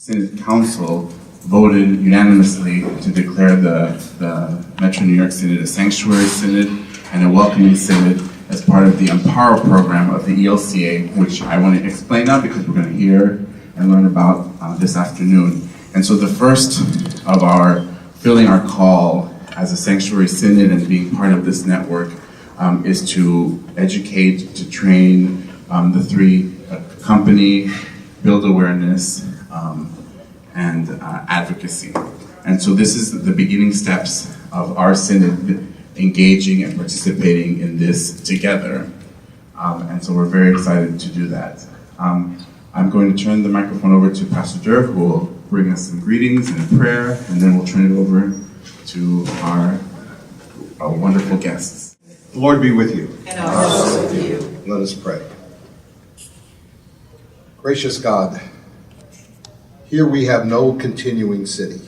Synod Council voted unanimously to declare the Metro New York Synod a sanctuary synod and a welcoming synod as part of the AMMPARO program of the ELCA, which I want to explain now because we're going to hear and learn about this afternoon. And so the first of our filling our call as a sanctuary synod and being part of this network is to educate, to train the three: accompany, build awareness, and advocacy. And so this is the beginning steps of our synod engaging and participating in this together. And so we're very excited to do that. I'm going to turn the microphone over to Pastor Dirk, who will bring us some greetings and a prayer, and then we'll turn it over to our wonderful guests. The Lord be with you. And also with you. Let us pray. Gracious God, here we have no continuing city.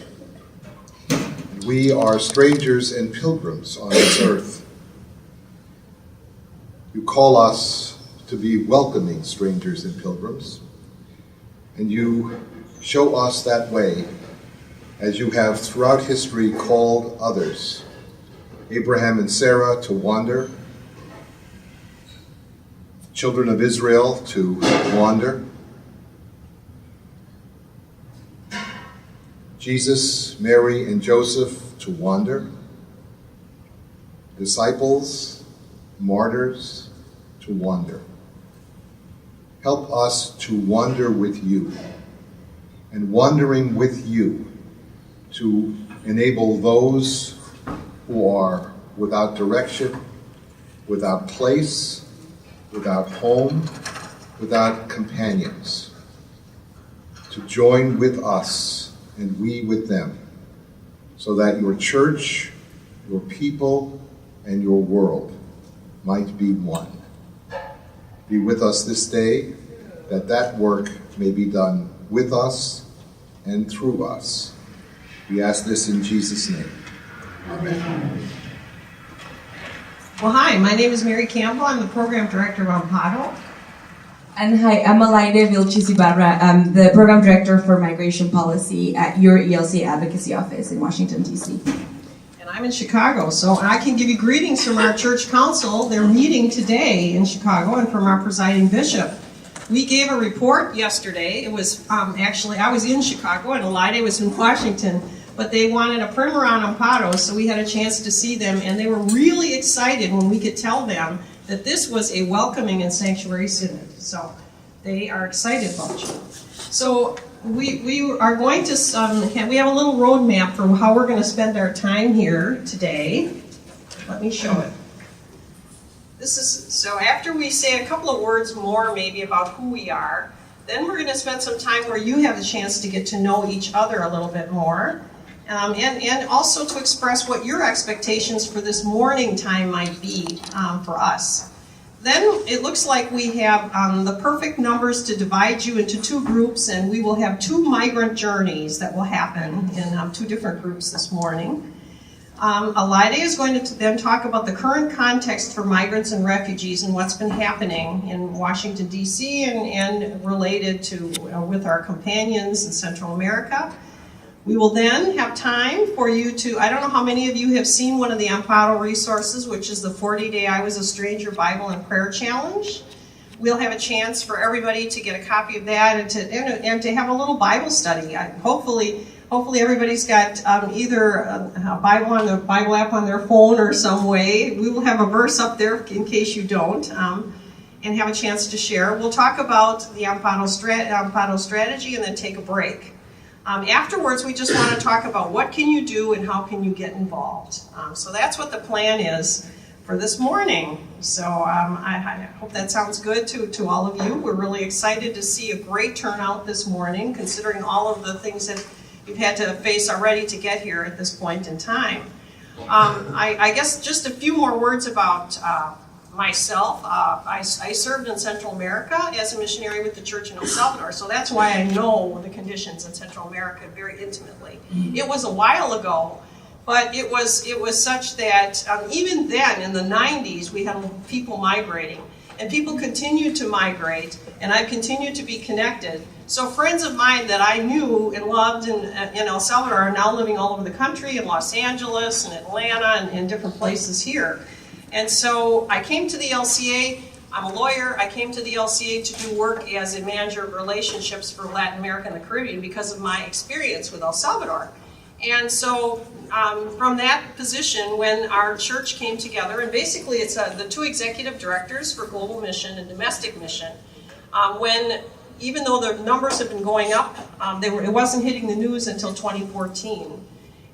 We are strangers and pilgrims on this earth. You call us to be welcoming strangers and pilgrims, and you show us that way as you have throughout history called others, Abraham and Sarah to wander, children of Israel to wander, Jesus, Mary, and Joseph to wander, disciples, martyrs to wander. Help us to wander with you, and wandering with you to enable those who are without direction, without place, without home, without companions, to join with us and we with them, so that your church, your people, and your world might be one. Be with us this day, that work may be done with us and through us. We ask this in Jesus' name. Amen. Well, hi, my name is Mary Campbell. I'm the program director of AMMPARO. And hi, I'm Alaide Vilches-Ibarra. I'm the program director for migration policy at your ELCA advocacy office in Washington, D.C. And I'm in Chicago, so I can give you greetings from our church council. They're meeting today in Chicago, and from our presiding bishop. We gave a report yesterday. It was actually, I was in Chicago and Alaide was in Washington, but they wanted a primer on AMMPARO, so we had a chance to see them, and they were really excited when we could tell them that this was a welcoming and sanctuary synod. So they are excited about you. So we are going to, we have a little roadmap for how we're going to spend our time here today. Let me show it. This is, so after we say a couple of words more maybe about who we are, then we're going to spend some time where you have the chance to get to know each other a little bit more. And also to express what your expectations for this morning time might be for us. Then it looks like we have the perfect numbers to divide you into two groups, and we will have two migrant journeys that will happen in two different groups this morning. Alaide is going to then talk about the current context for migrants and refugees and what's been happening in Washington, D.C. and related to with our companions in Central America. We will then have time for you to, I don't know how many of you have seen one of the AMMPARO resources, which is the 40-Day I Was a Stranger Bible and Prayer Challenge. We'll have a chance for everybody to get a copy of that and to have a little Bible study. Hopefully everybody's got either a Bible on the Bible app on their phone or some way. We will have a verse up there in case you don't, and have a chance to share. We'll talk about the AMMPARO strategy and then take a break. Afterwards, we just want to talk about what can you do and how can you get involved. So that's what the plan is for this morning. So I hope that sounds good to all of you. We're really excited to see a great turnout this morning, considering all of the things that you've had to face already to get here at this point in time. I guess just a few more words about myself. I served in Central America as a missionary with the church in El Salvador, so that's why I know the conditions in Central America very intimately. It was a while ago, but it was such that even then, in the 90s, we had people migrating, and people continued to migrate, and I've continued to be connected So friends of mine that I knew and loved in El Salvador are now living all over the country, in Los Angeles and Atlanta and in different places here. And so I came to the LCA. I'm a lawyer. I came to the LCA to do work as a manager of relationships for Latin America and the Caribbean because of my experience with El Salvador. And so from that position, when our church came together, and basically it's the two executive directors for global mission and domestic mission, even though the numbers have been going up, it wasn't hitting the news until 2014.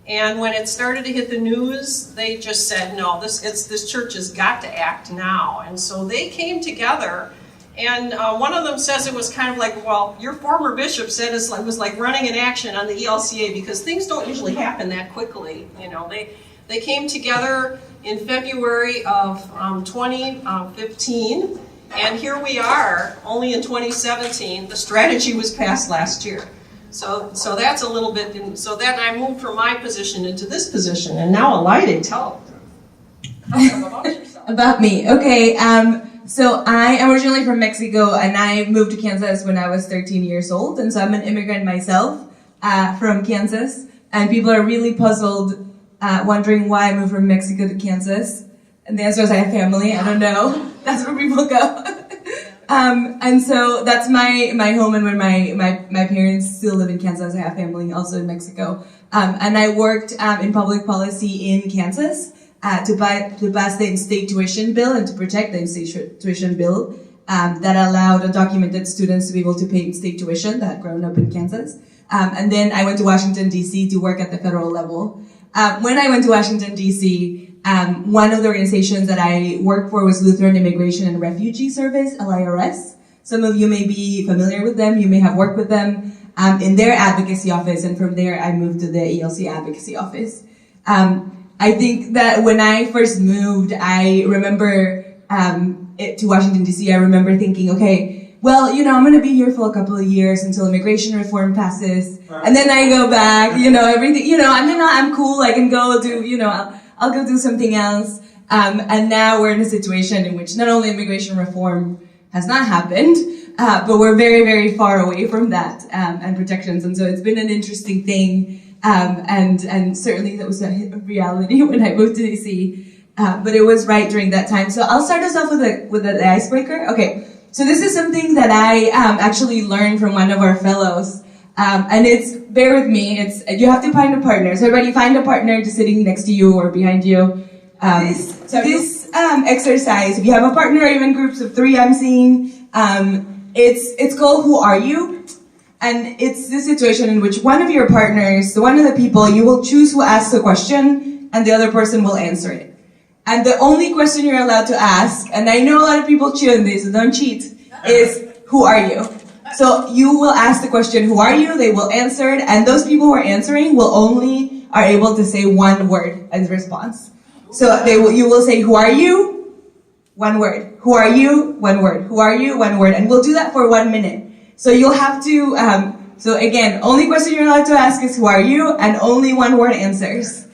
And when it started to hit the news, they just said, no, this church has got to act now. And so they came together, and one of them says it was kind of like, well, your former bishop said it was like running an action on the ELCA because things don't usually happen that quickly. You know, they came together in February of 2015. And here we are, only in 2017. The strategy was passed last year. So that's a little bit, so that I moved from my position into this position. And now Alaide, tell them about yourself. About me, okay. So I am originally from Mexico, and I moved to Kansas when I was 13 years old. And so I'm an immigrant myself from Kansas. And people are really puzzled, wondering why I moved from Mexico to Kansas. And the answer is I have family. I don't know. That's where people go. And so that's my home, and when my parents still live in Kansas, I have family also in Mexico. And I worked in public policy in Kansas to pass the in-state tuition bill and to protect the in-state tuition bill that allowed undocumented students to be able to pay in-state tuition that had grown up in Kansas. And then I went to Washington, D.C. to work at the federal level. When I went to Washington, D.C., one of the organizations that I worked for was Lutheran Immigration and Refugee Service, LIRS. Some of you may be familiar with them. You may have worked with them in their advocacy office, and from there I moved to the ELC advocacy office. I think that when I first moved, I remember to Washington, D.C., I remember thinking, okay, well, you know, I'm going to be here for a couple of years until immigration reform passes, and then I go back, you know, everything, you know, I'm cool, I can go do, you know, I'll go do something else. And now we're in a situation in which not only immigration reform has not happened, but we're very, very far away from that and protections. And so it's been an interesting thing. And certainly that was a reality when I moved to DC. But it was right during that time. So I'll start us off with the icebreaker. Okay, so this is something that I actually learned from one of our fellows. And it's, bear with me, you have to find a partner. So everybody find a partner just sitting next to you or behind you. This exercise, if you have a partner or even groups of 3 I'm seeing, it's called Who Are You? And it's this situation in which one of your partners, one of the people, you will choose who asks the question and the other person will answer it. And the only question you're allowed to ask, and I know a lot of people cheat on this, so don't cheat, is who are you? So you will ask the question, who are you? They will answer it, and those people who are answering are able to say one word as response. So you will say, who are you? 1 word. Who are you? 1 word. Who are you? 1 word. And we'll do that for 1 minute. So you'll have to, so again, only question you're allowed to ask is who are you? And only 1 word answers.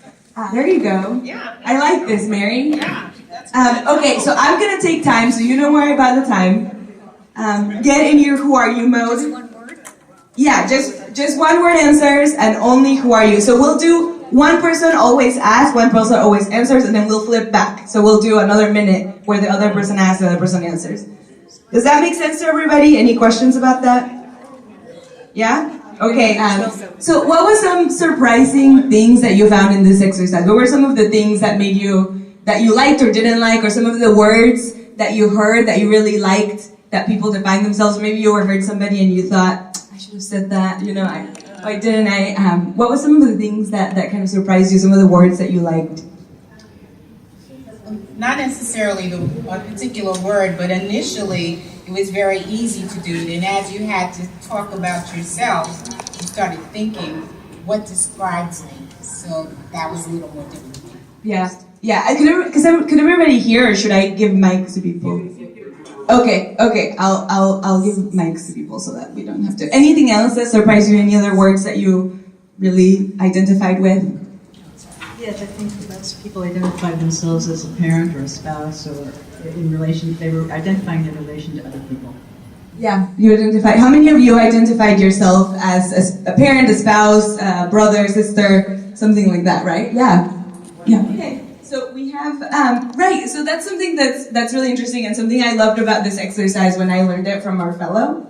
There you go. Yeah. I like this, Mary. Yeah. Okay, so I'm going to take time, so you don't worry about the time. Get in your who are you mode. Just 1 word? Yeah, just 1 word answers and only who are you. So we'll do 1 person always asks, 1 person always answers, and then we'll flip back. So we'll do another minute where the other person asks, the other person answers. Does that make sense to everybody? Any questions about that? Yeah? Okay. So what were some surprising things that you found in this exercise? What were some of the things that made that you liked or didn't like, or some of the words that you heard that you really liked that people define themselves? Maybe you heard somebody and you thought, I should have said that, you know, why didn't I? What were some of the things that kind of surprised you, some of the words that you liked? Not necessarily a particular word, but initially it was very easy to do it. And as you had to talk about yourself, you started thinking, what describes me? So that was a little more difficult. Yeah. Could everybody hear, or should I give mics to people? Okay. I'll give mics to people so that we don't have to. Anything else that surprised you? Any other words that you really identified with? Yes, I think most people identify themselves as a parent or a spouse, or in relation, they were identifying in relation to other people. Yeah, you identify. How many of you identified yourself as a parent, a spouse, a brother, sister, something like that, right? Yeah. Yeah. Okay. So we have, right, so that's something that's really interesting, and something I loved about this exercise when I learned it from our fellow,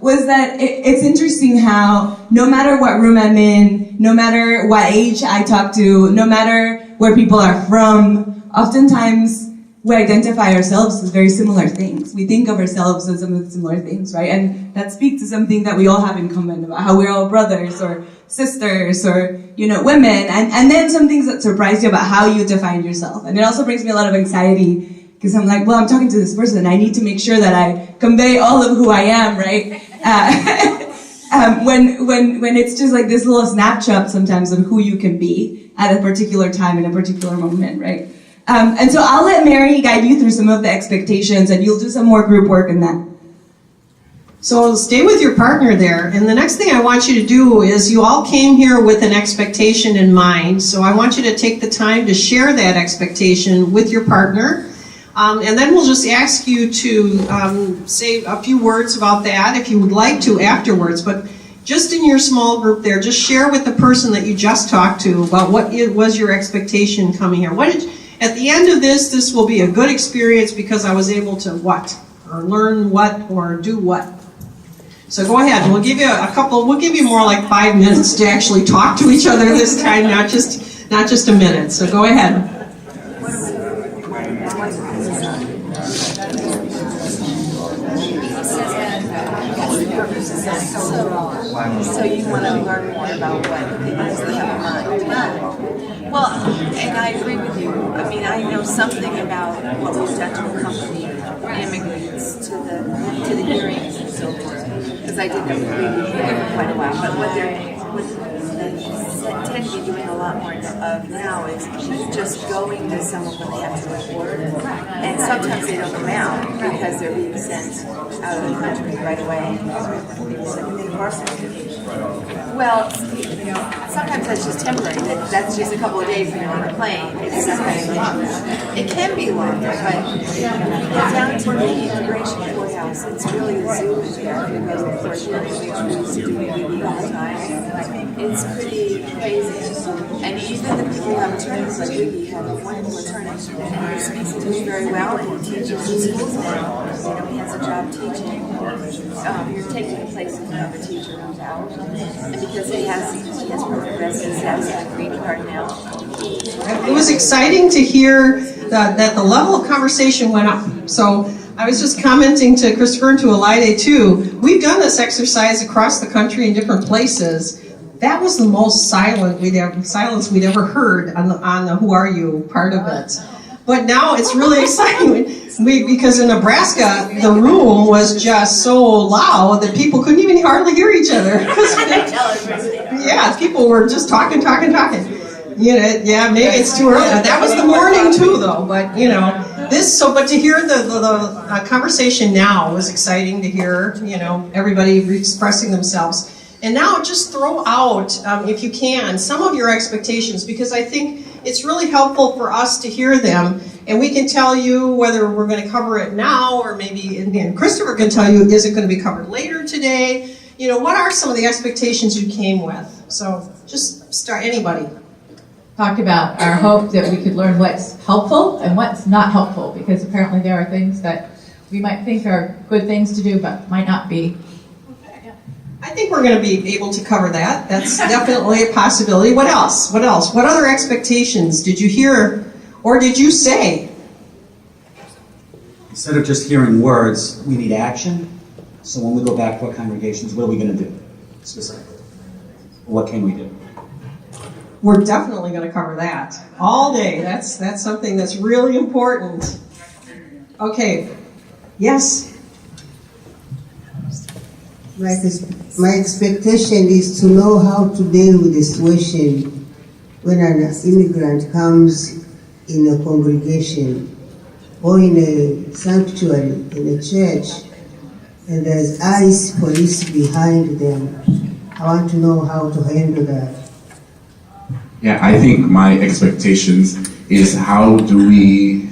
was that it's interesting how no matter what room I'm in, no matter what age I talk to, no matter where people are from, oftentimes we identify ourselves as very similar things. We think of ourselves as some similar things, right? And that speaks to something that we all have in common about how we're all brothers or sisters or, women. And then some things that surprise you about how you define yourself. And it also brings me a lot of anxiety because I'm like, well, I'm talking to this person. I need to make sure that I convey all of who I am, right? When it's just like this little snapshot sometimes of who you can be at a particular time in a particular moment, right? And so I'll let Mary guide you through some of the expectations, and you'll do some more group work in that. So stay with your partner there. And the next thing I want you to do is you all came here with an expectation in mind. So I want you to take the time to share that expectation with your partner. And then we'll just ask you to say a few words about that if you would like to afterwards. But just in your small group there, just share with the person that you just talked to about what was your expectation coming here. At the end of this will be a good experience because I was able to what? Or learn what or do what? So go ahead, we'll give you more like 5 minutes to actually talk to each other this time, not just a minute. So go ahead. So you want to learn more about what they actually have in mind. Well, and I agree with you. I mean, I know something about what we've done to accompany immigrants to the hearings and so forth, because I did them for quite a while. But what they tend to be doing a lot more of now is just going to someone when they have to report, and sometimes they don't come out because they're being sent out of the country right away. Well, sometimes that's just temporary. That's just a couple of days when you're on a plane. It's not very long. It can be longer, but when you get down to the immigration courthouse, it's really a zoo in there because of course you're used to doing it all the time. It's pretty crazy. And even the people who have attorneys like Wiggy have a wonderful attorney, and he speaks English very well and he teaches in schools now. He has a job teaching. You're taking the place of another teacher who's out. And because he has permanent residence, he has a green card now. It was exciting to hear that the level of conversation went up. So I was just commenting to Christopher and to Elide too. We've done this exercise across the country in different places. That was the most silence we'd ever heard on the "Who Are You" part of it. But now it's really exciting because in Nebraska the room was just so loud that people couldn't even hardly hear each other. Yeah, people were just talking. Yeah, maybe it's too early. That was the morning too, though. But but to hear the conversation now was exciting to hear. Everybody expressing themselves. And now just throw out, if you can, some of your expectations, because I think it's really helpful for us to hear them. And we can tell you whether we're going to cover it now or maybe, and Christopher can tell you, is it going to be covered later today? What are some of the expectations you came with? So just start, anybody. Talked about our hope that we could learn what's helpful and what's not helpful, because apparently there are things that we might think are good things to do but might not be. I think we're going to be able to cover that. That's definitely a possibility. What else? What other expectations did you hear or did you say? Instead of just hearing words, we need action. So when we go back to our congregations, what are we going to do specifically? What can we do? We're definitely going to cover that all day. That's something that's really important. Okay. Yes. My expectation is to know how to deal with the situation when an immigrant comes in a congregation or in a sanctuary, in a church, and there's ICE police behind them. I want to know how to handle that. Yeah, I think my expectations is how do we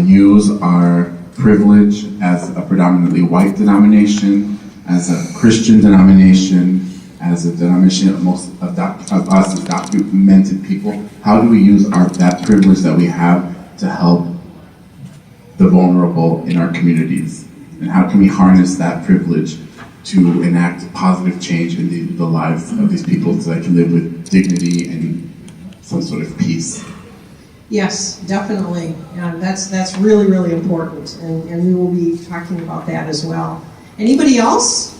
use our privilege as a predominantly white denomination, as a Christian denomination, as a denomination of of us as documented people? How do we use that privilege that we have to help the vulnerable in our communities? And how can we harness that privilege to enact positive change in the lives of these people so they can live with dignity and some sort of peace? Yes, definitely. That's really, really important, and we will be talking about that as well. Anybody else?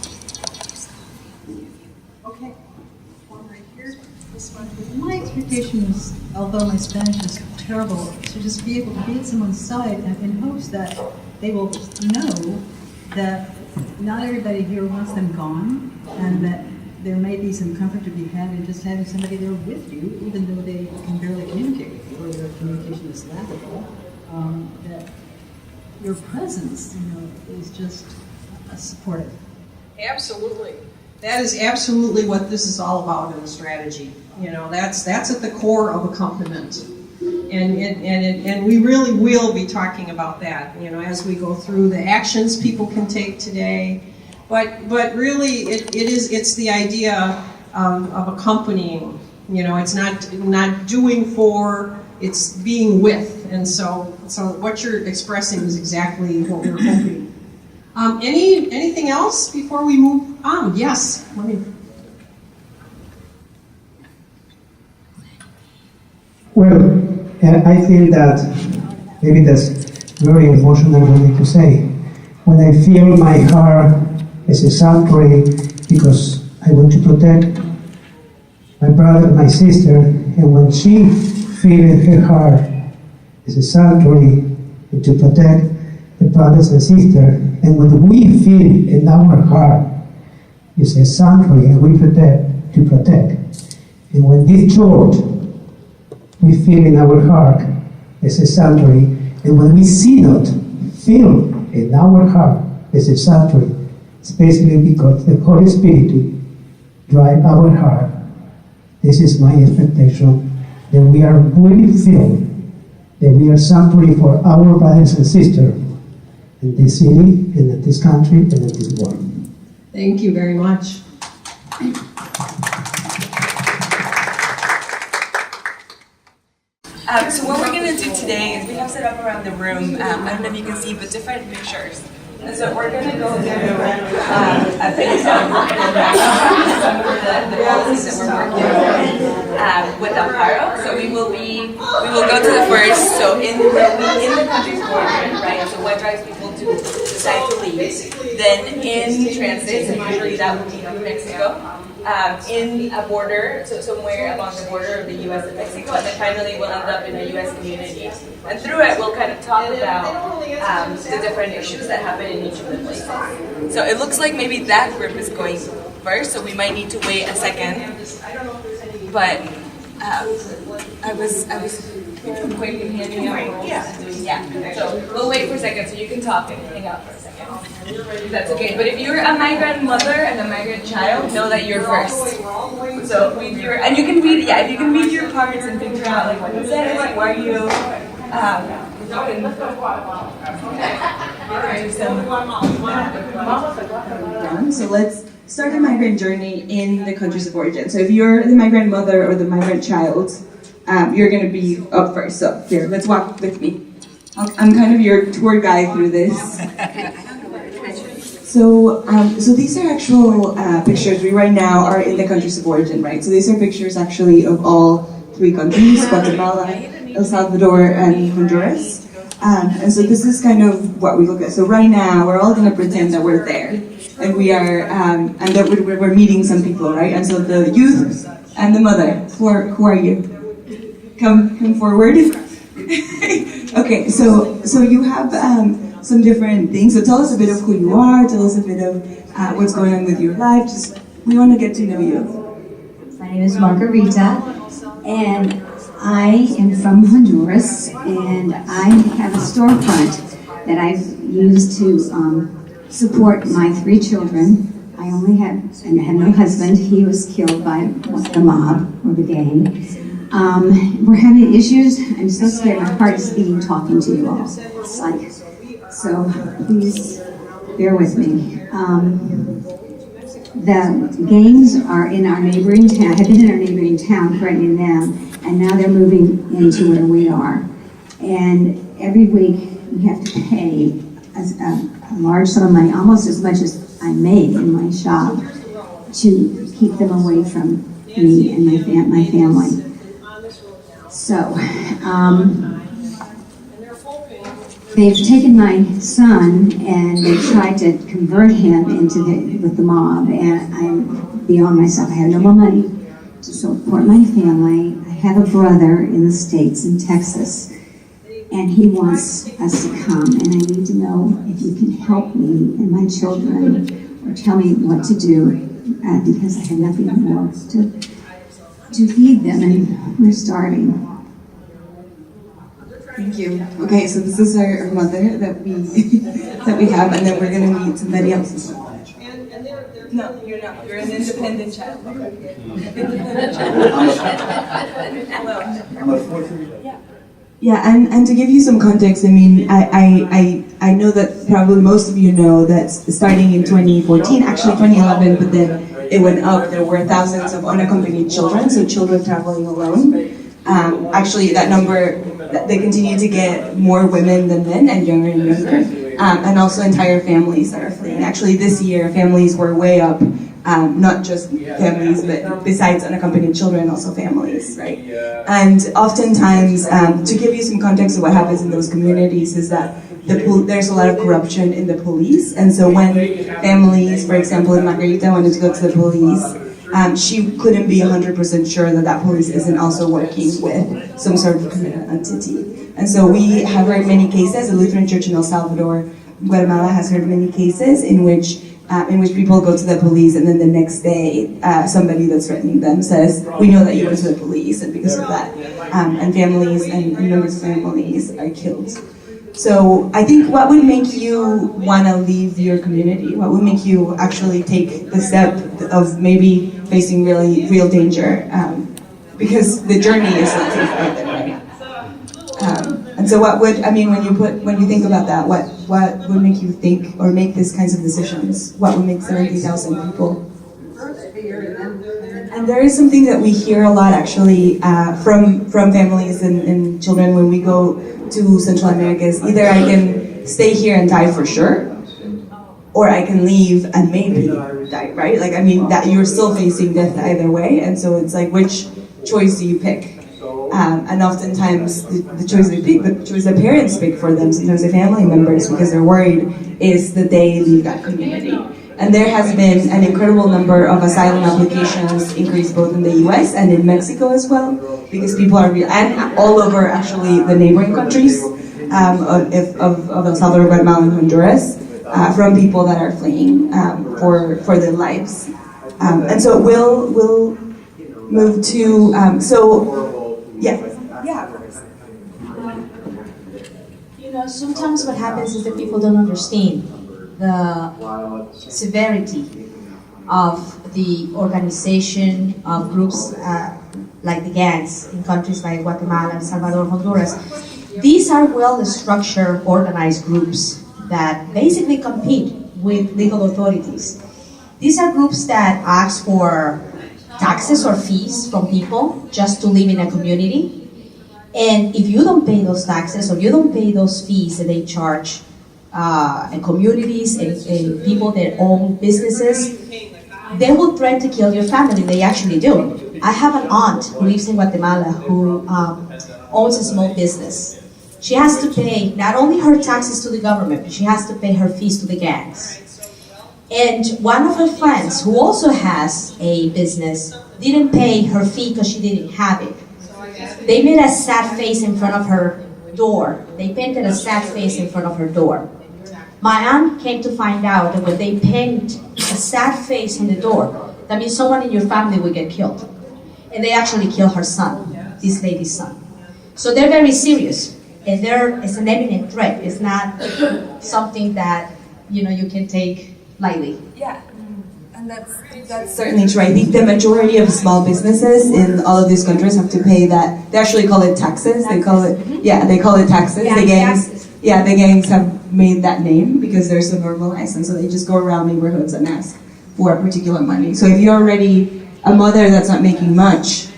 Okay. One right here. This one. My expectation is, although my Spanish is terrible, to just be able to be at someone's side and in hopes that they will know that not everybody here wants them gone, and that there may be some comfort to be had in just having somebody there with you, even though they can barely communicate with you, or their communication is laughable. That your presence, is just supportive. Absolutely. That is absolutely what this is all about in the strategy. That's at the core of accompaniment. And we really will be talking about that, as we go through the actions people can take today. But really, it's the idea of accompanying. It's not doing for, it's being with. And so what you're expressing is exactly what we're hoping. Anything else before we move on? Yes. Well, I feel that maybe that's very emotional for me to say. When I feel my heart as a sanctuary because I want to protect my brother, my sister, and when she feels her heart as a sanctuary to protect the brothers and sisters, and when we feel in our heart is a sanctuary and we protect, and when this church we feel in our heart as a sanctuary, and when we Synod feel in our heart as a sanctuary, especially because the Holy Spirit drive our heart. This is my expectation, that we are really filled, that we are sanctuary for our brothers and sisters in this city, and in this country, and in this world. Thank you very much. So what we're going to do today is we have set up around the room, I don't know if you can see, but different pictures. And so we're going to go through a bit of some of the policies that we're working on with AMMPARO. So we will go to the first, so in the country's border, right? So what drives people to decide to leave? Then in transit, so usually that would be through Mexico. In a border, so somewhere along the border of the U.S. and Mexico, and then finally we'll end up in a U.S. community. And through it, we'll kind of talk about the different issues that happen in each of the places. So it looks like maybe that group is going first, so we might need to wait a second. But I was quick handing out. Yeah. So we'll wait for a second, so you can talk and hang out for a second. That's okay. But if you're a migrant mother and a migrant child, know that you're first. So if you can read your parts and figure out like what it says, like why you So let's start a migrant journey in the countries of origin. So if you're the migrant mother or the migrant child, you're going to be up first. So here, let's walk with me. I'm kind of your tour guide through this. So these are actual pictures. We right now are in the countries of origin, right? So these are pictures actually of all three countries, Guatemala, El Salvador, and Honduras. And so this is kind of what we look at. So right now, we're all going to pretend that we're there. And we are, and that we're meeting some people, right? And so the youth and the mother, who are you? Come forward. Okay, so you have some different things. So tell us a bit of who you are. Tell us a bit of what's going on with your life. We want to get to know you. My name is Margarita, and I am from Honduras, and I have a storefront that I've used to support my 3 children. I only have no husband. He was killed by the mob or the gang. We're having issues. I'm so scared. My heart is beating talking to you all. It's like So please bear with me. The gangs are in our neighboring town, have been in our neighboring town, threatening them, and now they're moving into where we are. And every week we have to pay a large sum of money, almost as much as I make in my shop, to keep them away from me and my family. So, they've taken my son and they've tried to convert him with the mob, and I'm beyond myself. I have no more money to support my family. I have a brother in the States, in Texas, and he wants us to come, and I need to know if you can help me and my children, or tell me what to do, because I have nothing more to feed them, and we're starving. Thank you. Okay, so this is our mother that we that we have, and then we're gonna meet somebody else. No, you're not. You're an independent child. Independent child. Hello. Yeah, and to give you some context, I mean, I know that probably most of you know that starting in 2014, actually 2011, but then it went up. There were thousands of unaccompanied children, so children traveling alone. Actually, that number, they continue to get more women than men, and younger and younger, and also entire families that are fleeing. Actually, this year, families were way up, not just families, but besides unaccompanied children, also families, right? And oftentimes, to give you some context of what happens in those communities is that there's a lot of corruption in the police, and so when families, for example, in Margarita wanted to go to the police, she couldn't be 100% sure that that police isn't also working with some sort of criminal entity. And so we have heard many cases. The Lutheran Church in El Salvador, Guatemala, has heard many cases in which people go to the police, and then the next day somebody that's threatening them says, "We know that you went to the police," and because of that, and families and members of families are killed. So I think what would make you want to leave your community? What would make you actually take the step of maybe facing real danger? Because the journey is not too far there, right? And so what would, I mean, when you think about that, what would make you think or make these kinds of decisions? What would make 70,000 people? And there is something that we hear a lot actually from families and children when we go to Central America is either I can stay here and die for sure, or I can leave and maybe die, right? Like, I mean, that you're still facing death either way, and so it's like, which choice do you pick? And oftentimes the choice they pick, the choice the parents pick for them, sometimes the family members, because they're worried, is that they leave that community. And there has been an incredible number of asylum applications increased both in the US and in Mexico as well, because people are, and all over actually the neighboring countries of El Salvador, Guatemala, and Honduras, from people that are fleeing for their lives. And so we'll move to, You know, sometimes what happens is that people don't understand the severity of the organization of groups like the gangs in countries like Guatemala, El Salvador, Honduras. These are well-structured, organized groups that basically compete with legal authorities. These are groups that ask for taxes or fees from people just to live in a community. And if you don't pay those taxes or you don't pay those fees that they charge and communities and people that own businesses, they will threaten to kill your family. They actually do. I have an aunt who lives in Guatemala who owns a small business. She has to pay not only her taxes to the government, but she has to pay her fees to the gangs. And one of her friends, who also has a business, didn't pay her fee because she didn't have it. They made a sad face in front of her door. They painted a sad face in front of her door. My aunt came to find out that when they paint a sad face on the door, that means someone in your family will get killed. And they actually kill her son, this lady's son. So they're very serious. And it's an imminent threat. It's not something that, you know, you can take lightly. Yeah. And that's certainly true. I think the majority of small businesses in all of these countries have to pay that. They actually call it taxes. They call it, they call it taxes. The gangs, yeah, the gangs have made that name because they're so normalized, and so they just go around neighborhoods and ask for a particular money. So if you're already a mother that's not making much,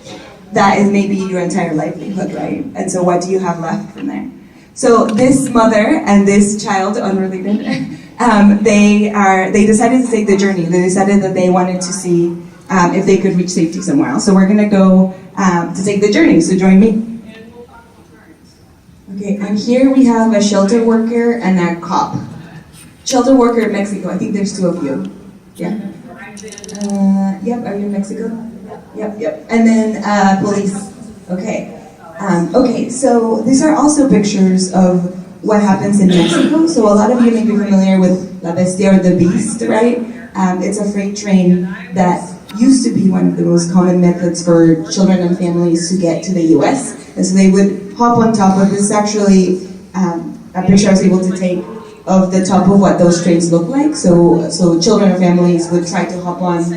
that is maybe your entire livelihood, right? And so what do you have left from there? So this mother and this child, unrelated, they decided to take the journey. They decided that they wanted to see if they could reach safety somewhere else. So we're gonna go to take the journey, so join me. Okay, and here we have a shelter worker and a cop. Shelter worker in Mexico, I think there's two of you. Yeah? Yep, are you in Mexico? Yep. And then police. Okay. Okay, so these are also pictures of what happens in Mexico. So a lot of you may be familiar with La Bestia or the Beast, right? It's a freight train that used to be one of the most common methods for children and families to get to the US. And so they would hop on top of this. Actually, a picture I was able to take of the top of what those trains look like. So children or families would try to hop on,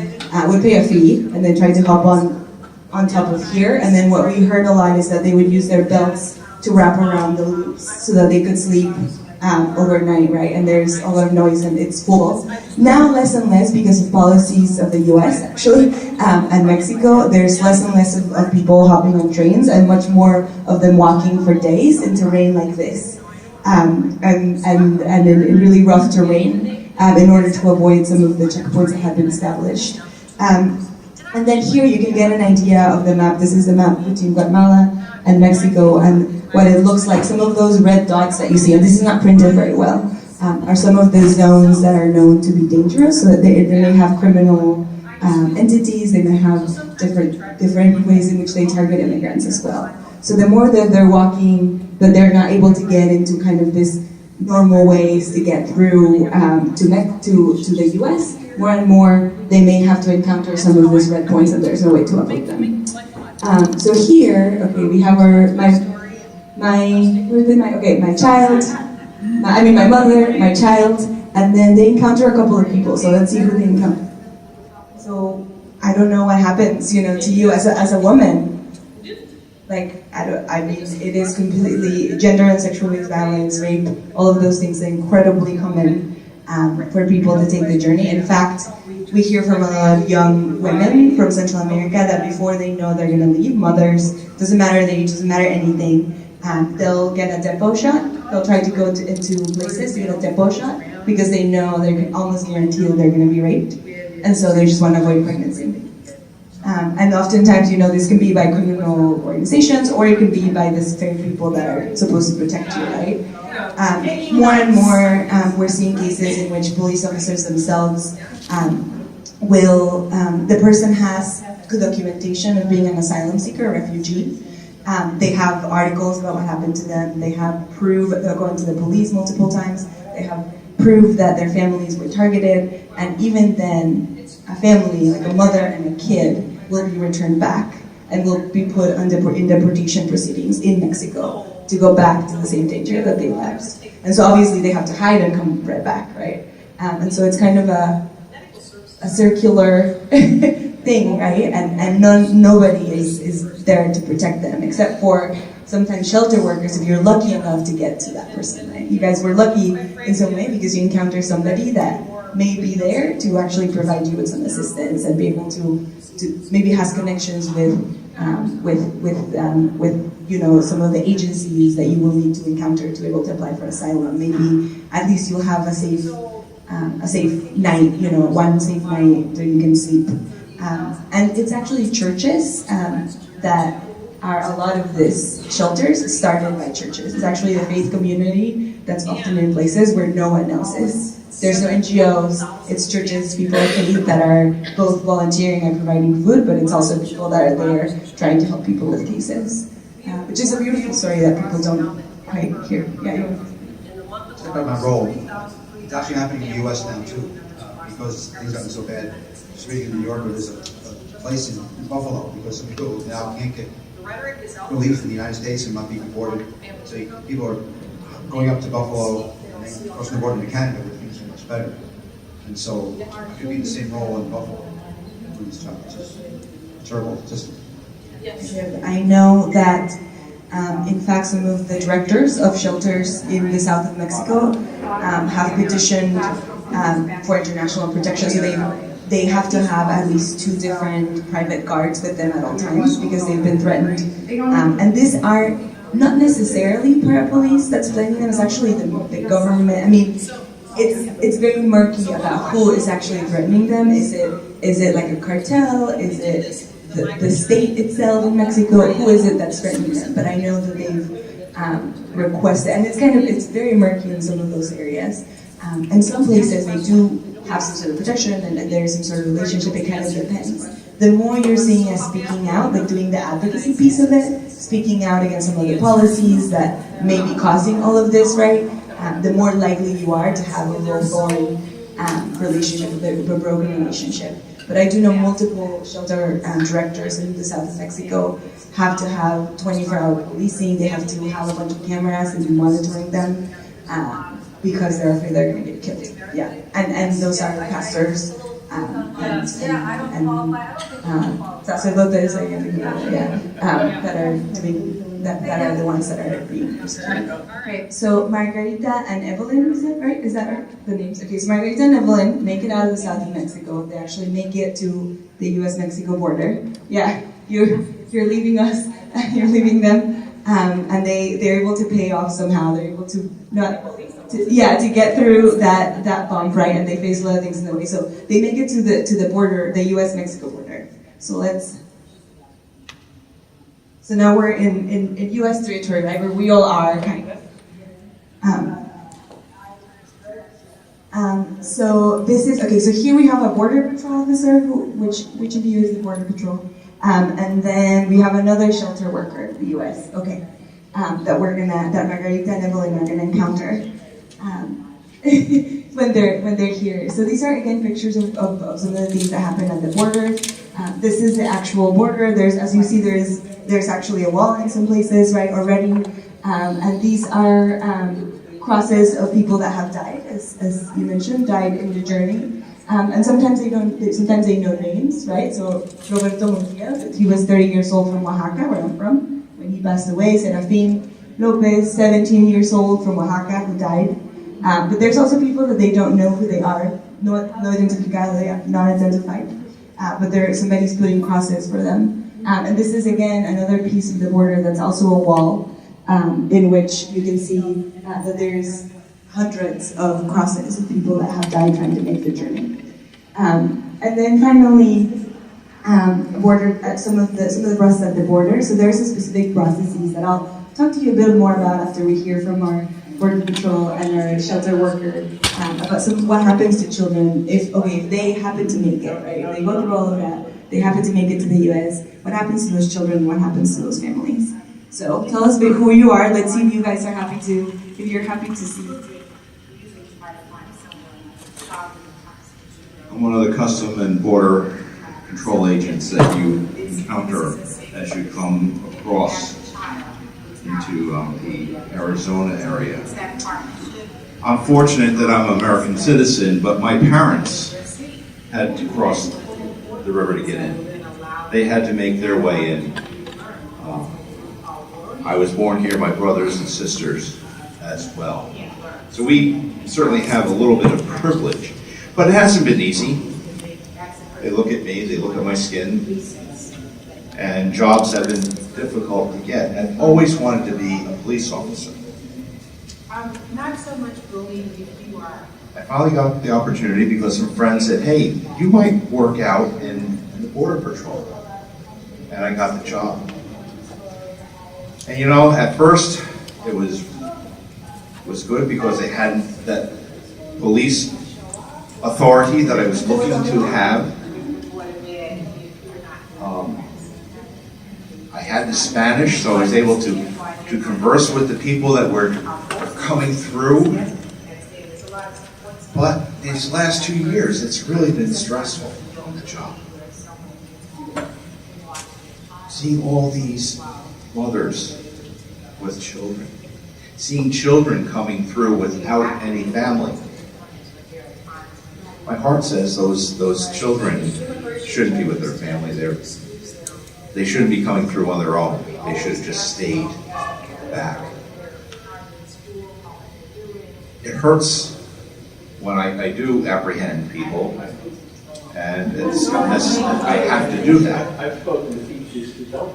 would pay a fee, and then try to hop on top of here. And then what we heard a lot is that they would use their belts to wrap around the loops so that they could sleep overnight, right? And there's a lot of noise and it's full. Now less and less because of policies of the US actually, and Mexico, there's less and less of people hopping on trains and much more of them walking for days in terrain like this. And in really rough terrain in order to avoid some of the checkpoints that had been established. And then here you can get an idea of the map. This is the map between Guatemala and Mexico and what it looks like. Some of those red dots that you see, and this is not printed very well, are some of the zones that are known to be dangerous. So that they may have criminal entities, they may have different ways in which they target immigrants as well. So the more that they're walking, but they're not able to get into kind of this normal ways to get through to the US, more and more they may have to encounter some of these red points and there's no way to avoid them. So here, okay, we have my mother, my child, and then they encounter a couple of people. So let's see who they encounter. So I don't know what happens, to you as a woman. Like, it is completely, gender and sexual violence, rape, all of those things are incredibly common for people to take the journey. In fact, we hear from a lot of young women from Central America that before they know they're gonna leave, mothers, doesn't matter the age, doesn't matter anything, they'll get a depot shot. They'll try to go into places to get a depot shot because they know they're almost guaranteed that they're gonna be raped. And so they just wanna avoid pregnancy. And oftentimes, this can be by criminal organizations, or it can be by the very people that are supposed to protect you, right? More and more, we're seeing cases in which police officers themselves the person has good documentation of being an asylum seeker, a refugee. They have articles about what happened to them. They have proof, they're going to the police multiple times. They have proof that their families were targeted. And even then, a family, like a mother and a kid, will be returned back and will be put in deportation proceedings in Mexico to go back to the same danger that they left. And so obviously they have to hide and come right back, right? And so it's kind of a circular thing, right? And nobody is there to protect them except for sometimes shelter workers if you're lucky enough to get to that person, right? You guys were lucky in some way because you encounter somebody that may be there to actually provide you with some assistance and be able to maybe has connections with some of the agencies that you will need to encounter to be able to apply for asylum. Maybe at least you'll have a safe night, one safe night where you can sleep. And it's actually churches that are a lot of these shelters started by churches. It's actually the faith community that's often in places where no one else is. There's no NGOs, it's churches, people of faith that are both volunteering and providing food, but it's also people that are there trying to help people with cases. Which is a beautiful story that people don't quite hear. Yeah, you want to about my role. It's actually happening in the U.S. now too, because things have gotten so bad. Speaking in New York, where there's a place in Buffalo, because some people now can't get relief in the United States and not be deported. So people are going up to Buffalo and then crossing the border to Canada, where things are much better. And so it could be the same role in Buffalo for these jobs. It's just terrible. Just I know that In fact, some of the directors of shelters in the south of Mexico have petitioned for international protection. So they have to have at least 2 different private guards with them at all times because they've been threatened. And these are not necessarily para-police that's threatening them, it's actually the government. I mean, it's very murky about who is actually threatening them. Is it like a cartel? Is it the state itself in Mexico? Who is it that's threatening them? But I know that they've requested, and it's very murky in some of those areas. And some places they do have some sort of protection and there's some sort of relationship. It kind of depends. The more you're seeing us speaking out, like doing the advocacy piece of it, speaking out against some of the policies that may be causing all of this, right? The more likely you are to have a low-going relationship, a broken relationship. But I do know multiple shelter directors in the south of Mexico have to have 24-hour policing. They have to have a bunch of cameras and be monitoring them because they're afraid they're going to get killed. Yeah, and those are pastors sacerdotes, that are doing that are the ones that are being persecuted. Okay, so Margarita and Evelyn, is that right? The names. Okay, so Margarita and Evelyn make it out of the south of Mexico. They actually make it to the U.S.-Mexico border. Yeah, you're leaving us, you're leaving them, and they're able to pay off somehow. They're able to to get through that bump, right? And they face a lot of things in the way. So they make it to the border, the U.S.-Mexico border. So now we're in U.S. territory, right? Where we all are, kind of. So this is okay. So here we have a border patrol officer. Which of you is the border patrol? And then we have another shelter worker, the U.S. Okay, that Margarita and Evelyn are gonna encounter when they're here. So these are again pictures of some of the things that happen at the border. This is the actual border. As you see, there's actually a wall in some places, right, already. And these are crosses of people that have died, as you mentioned, died in the journey. And sometimes they know names, right? So Roberto Montiel, he was 30 years old from Oaxaca, where I'm from, when he passed away. Serafin Lopez, 17 years old from Oaxaca, who died. But there's also people that they don't know who they are, no identificado, they are not identified. But somebody's putting crosses for them. And this is, again, another piece of the border that's also a wall in which you can see that there's hundreds of crosses of people that have died trying to make the journey. And then finally, some of the process at the border. So there's a specific processes that I'll talk to you a bit more about after we hear from our Border Patrol and our shelter worker about what happens to children if they happen to make it, right? If they go through all of that, they happen to make it to the U.S. What happens to those children? What happens to those families? So tell us a bit who you are. Let's see if you guys are happy to, if you're happy to see. I'm one of the Custom and Border Control agents that you encounter as you come across into the Arizona area. I'm fortunate that I'm an American citizen, but my parents had to cross the river to get in. They had to make their way in. I was born here, my brothers and sisters as well. So we certainly have a little bit of privilege, but it hasn't been easy. They look at me, they look at my skin, and jobs have been difficult to get. I've always wanted to be a police officer. Not so much bullying if you are. I finally got the opportunity because some friends said, hey, you might work out in the Border Patrol. And I got the job. And you know, at first, it was good because they hadn't that police authority that I was looking to have. I had the Spanish, so I was able to converse with the people that were coming through. But these last 2 years, it's really been stressful on the job. Seeing all these mothers with children. Seeing children coming through without any family. My heart says those children shouldn't be with their family. they shouldn't be coming through on their own. They should have just stayed back. It hurts when I do apprehend people, and it's I have to do that.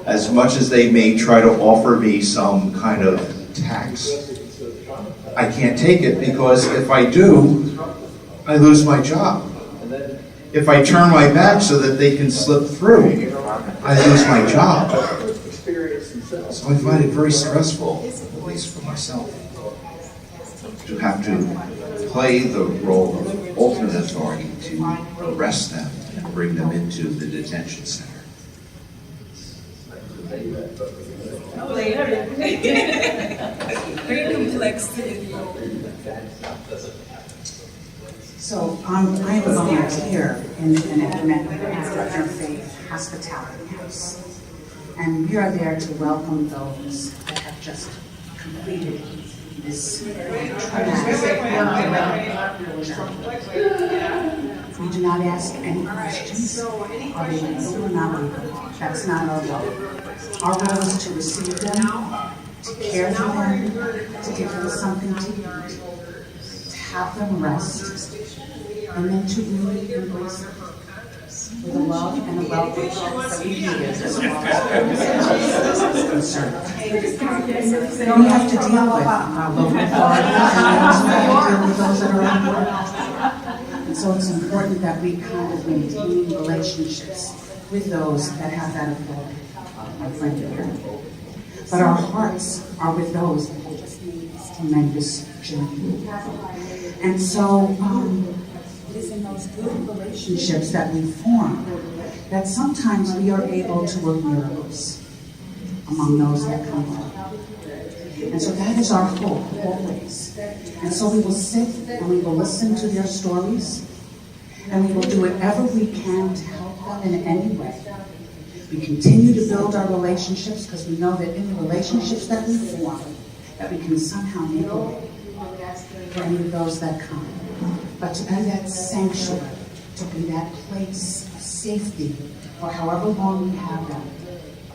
As much as they may try to offer me some kind of tax, I can't take it, because if I do, I lose my job. If I turn my back so that they can slip through, I lose my job. So I find it very stressful, at least for myself, to have to play the role of ultimate authority to arrest them and bring them into the detention center. Very complex. So I am a volunteer in the Interfaith Hospitality House. And we are there to welcome those that have just completed this We do not ask any questions. Are they legal or not legal? That's not our role. Our role is to receive them, to care for them, to give them something to eat, to have them rest, and then to really embrace them with a love and a welcome that we need as well as concerned. We don't have to deal with our local authorities, and we also have to deal with those that are on board. And so it's important that we kind of maintain relationships with those that have that authority, my friend here. But our hearts are with those that have just made this tremendous journey. And so it is in those good relationships that we form that sometimes we are able to work miracles among those that come along. And so that is our hope, always. And so we will sit and we will listen to their stories, and we will do whatever we can to help them in any way. We continue to build our relationships because we know that in the relationships that we form, that we can somehow make a way for any of those that come. But to be that sanctuary, to be that place of safety for however long we have them,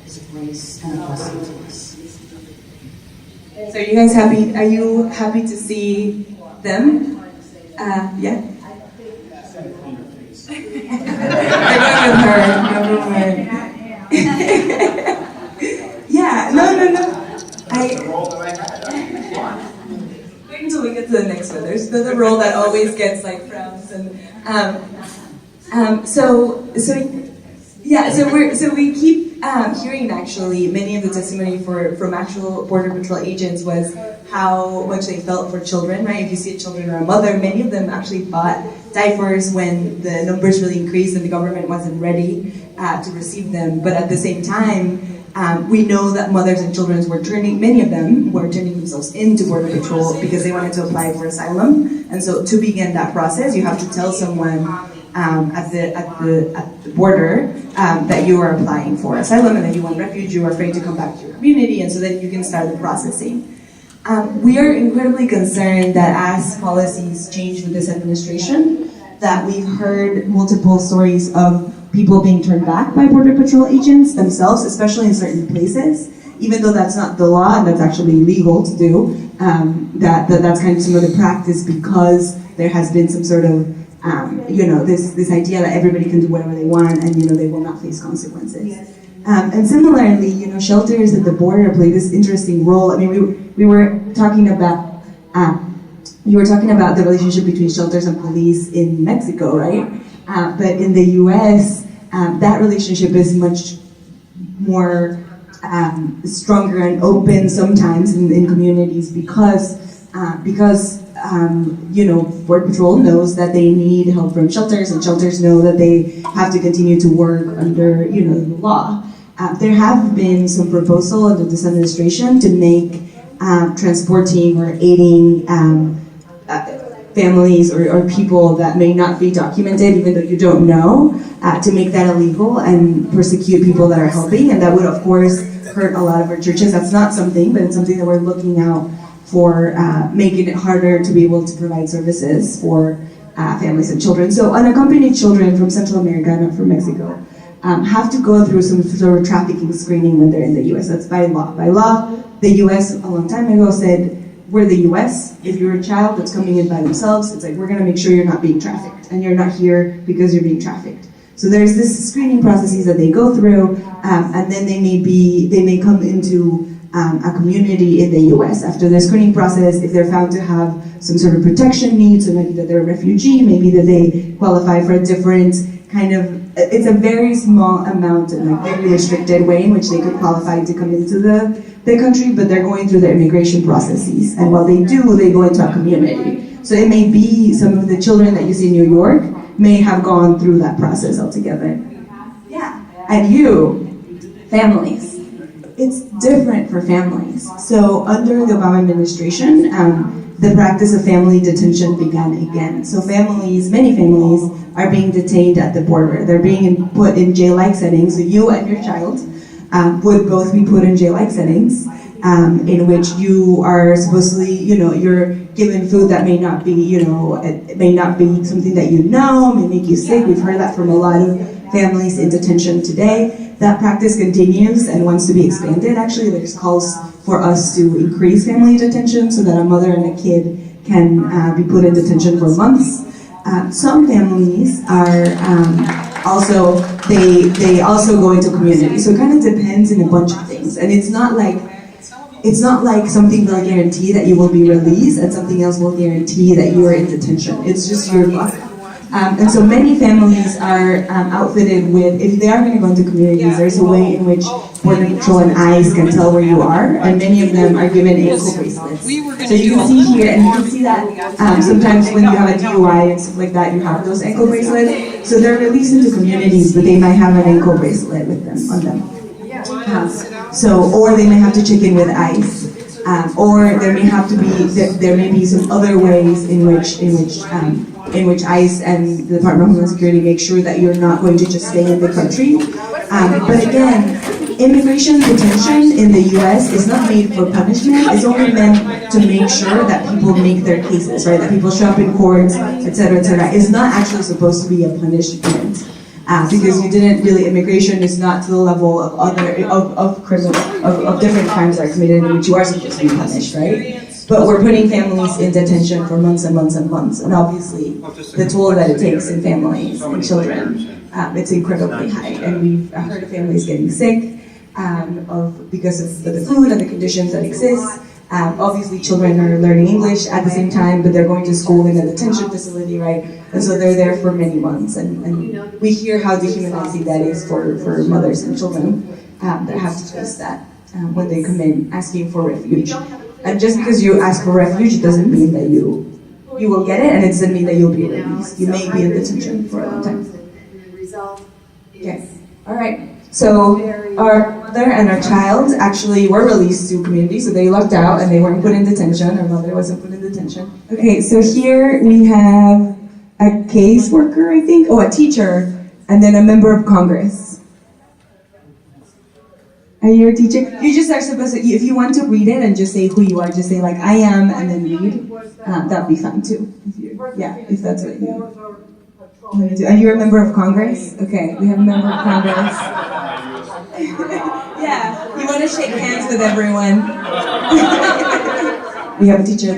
is a grace and a blessing to us. So are you guys happy? Are you happy to see them? Yeah. I went with her. Never mind. Yeah. No. Wait until we get to the next one. There's the role that always gets like frowns and so we keep hearing actually many of the testimony from actual Border Patrol agents was how much they felt for children, right? If you see a children or a mother, many of them actually bought diapers when the numbers really increased and the government wasn't ready to receive them. But at the same time, we know that mothers and children many of them were turning themselves into Border Patrol because they wanted to apply for asylum. And so to begin that process, you have to tell someone at the border that you are applying for asylum and that you want refuge, you are afraid to come back to your community, and so then you can start the processing. We are incredibly concerned that as policies change with this administration, that we've heard multiple stories of people being turned back by Border Patrol agents themselves, especially in certain places, even though that's not the law and that's actually illegal to do, that's kind of some of the practice because there has been some sort of this idea that everybody can do whatever they want and, they will not face consequences. And similarly, shelters at the border play this interesting role. I mean, we were talking about, you were talking about the relationship between shelters and police in Mexico, right? But in the US, that relationship is much more stronger and open sometimes in communities because Border Patrol knows that they need help from shelters, and shelters know that they have to continue to work under, the law. There have been some proposal under this administration to make transporting or aiding families or people that may not be documented, even though you don't know, to make that illegal and persecute people that are helping, and that would, of course, hurt a lot of our churches. That's not something, but it's something that we're looking out for making it harder to be able to provide services for families and children. So unaccompanied children from Central America, not from Mexico, have to go through some sort of trafficking screening when they're in the U.S. That's by law. By law, the U.S. a long time ago said, we're the U.S. If you're a child that's coming in by themselves, it's like, we're going to make sure you're not being trafficked, and you're not here because you're being trafficked. So there's this screening processes that they go through, and then they may come into a community in the U.S. After the screening process, if they're found to have some sort of protection needs, so maybe that they're a refugee, maybe that they qualify for a different kind of, it's a very small amount and a very restricted way in which they could qualify to come into the country, but they're going through the immigration processes. And while they do, they go into a community. So it may be some of the children that you see in New York may have gone through that process altogether. Yeah. And families. It's different for families. So under the Obama administration, the practice of family detention began again. So many families are being detained at the border. They're being put in jail-like settings. So you and your child would both be put in jail-like settings in which you are supposedly, you're given food that may not be, it may not be something that may make you sick. We've heard that from a lot of families in detention today. That practice continues and wants to be expanded. Actually, there's calls for us to increase family detention so that a mother and a kid can be put in detention for months. Some families are they also go into community. So it kind of depends on a bunch of things. And it's not like something will guarantee that you will be released and something else will guarantee that you are in detention. It's just your luck. And so many families are outfitted with, if they are going to go into communities, there's a way in which Border Patrol and ICE can tell where you are, and many of them are given ankle bracelets. So you can see here, and you can see that sometimes when you have a DUI and stuff like that, you have those ankle bracelets. So they're released into communities, but they might have an ankle bracelet with them on them. Or they may have to check in with ICE. Or there may be some other ways in which ICE and the Department of Homeland Security make sure that you're not going to just stay in the country. But again, immigration detention in the U.S. is not made for punishment. It's only meant to make sure that people make their cases, right? That people show up in courts, etc., etc. It's not actually supposed to be a punishment. Because immigration is not to the level of different crimes that are committed in which you are supposed to be punished, right? But we're putting families in detention for months and months and months, and obviously the toll that it takes in families and children, it's incredibly high. And we've heard of families getting sick because of the food and the conditions that exist. Obviously, children are learning English at the same time, but they're going to school in a detention facility, right? And so they're there for many months. And we hear how dehumanizing that is for mothers and children that have to face that when they come in asking for refuge. And just because you ask for refuge, it doesn't mean that you will get it, and it doesn't mean that you'll be released. You may be in detention for a long time. Okay. All right. So our mother and our child actually were released to community, so they lucked out and they weren't put in detention. Our mother wasn't put in detention. Okay, so here we have a caseworker, I think, a teacher, and then a member of Congress. Are you a teacher? You just are supposed to, if you want to read it and just say who you are, just say like, I am, and then read. That'd be fine too. If that's what you do. Are you a member of Congress? Okay, we have a member of Congress. Yeah, you want to shake hands with everyone. We have a teacher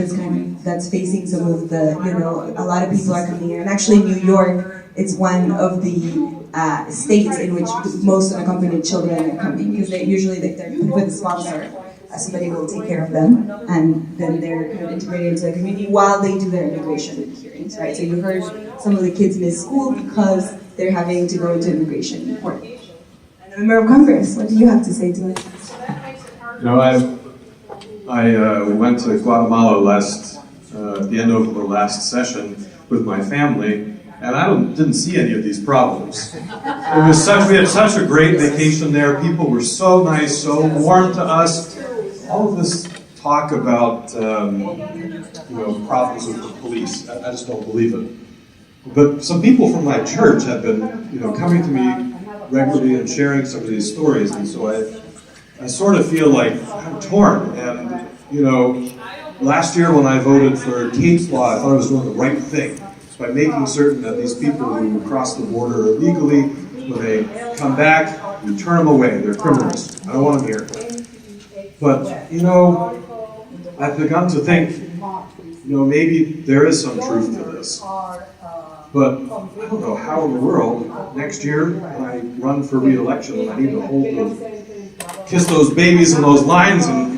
that's facing some of the, a lot of people are coming here. And actually New York, it's one of the states in which most unaccompanied children are coming, because they're with a sponsor. Somebody will take care of them, and then they're kind of integrated into the community while they do their immigration hearings, right? So you heard some of the kids miss school because they're having to go into immigration court. And a member of Congress, what do you have to say to us? I went to Guatemala at the end of the last session with my family, and I didn't see any of these problems. We had such a great vacation there. People were so nice, so warm to us. All of this talk about problems with the police, I just don't believe it. But some people from my church have been, coming to me regularly and sharing some of these stories, and so I sort of feel like I'm torn. And last year when I voted for Kate's Law, I thought I was doing the right thing by making certain that these people who cross the border illegally when they come back, we turn them away. They're criminals. I don't want them here. But, you know, I've begun to think, you know, maybe there is some truth to this. But I don't know how in the world, next year, when I run for re-election, and I need to hold those, kiss those babies in those lines and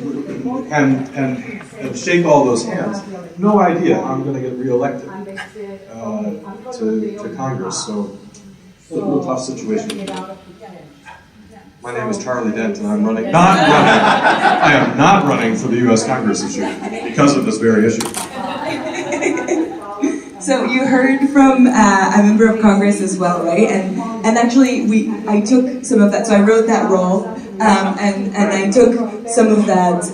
shake all those hands. No idea how I'm going to get re-elected to Congress. So it's a real tough situation. My name is Charlie Dent, and I'm running. I am not running for the U.S. Congress this year because of this very issue. So you heard from a member of Congress as well, right? And actually, I took some of that. So I wrote that role, and I took some of that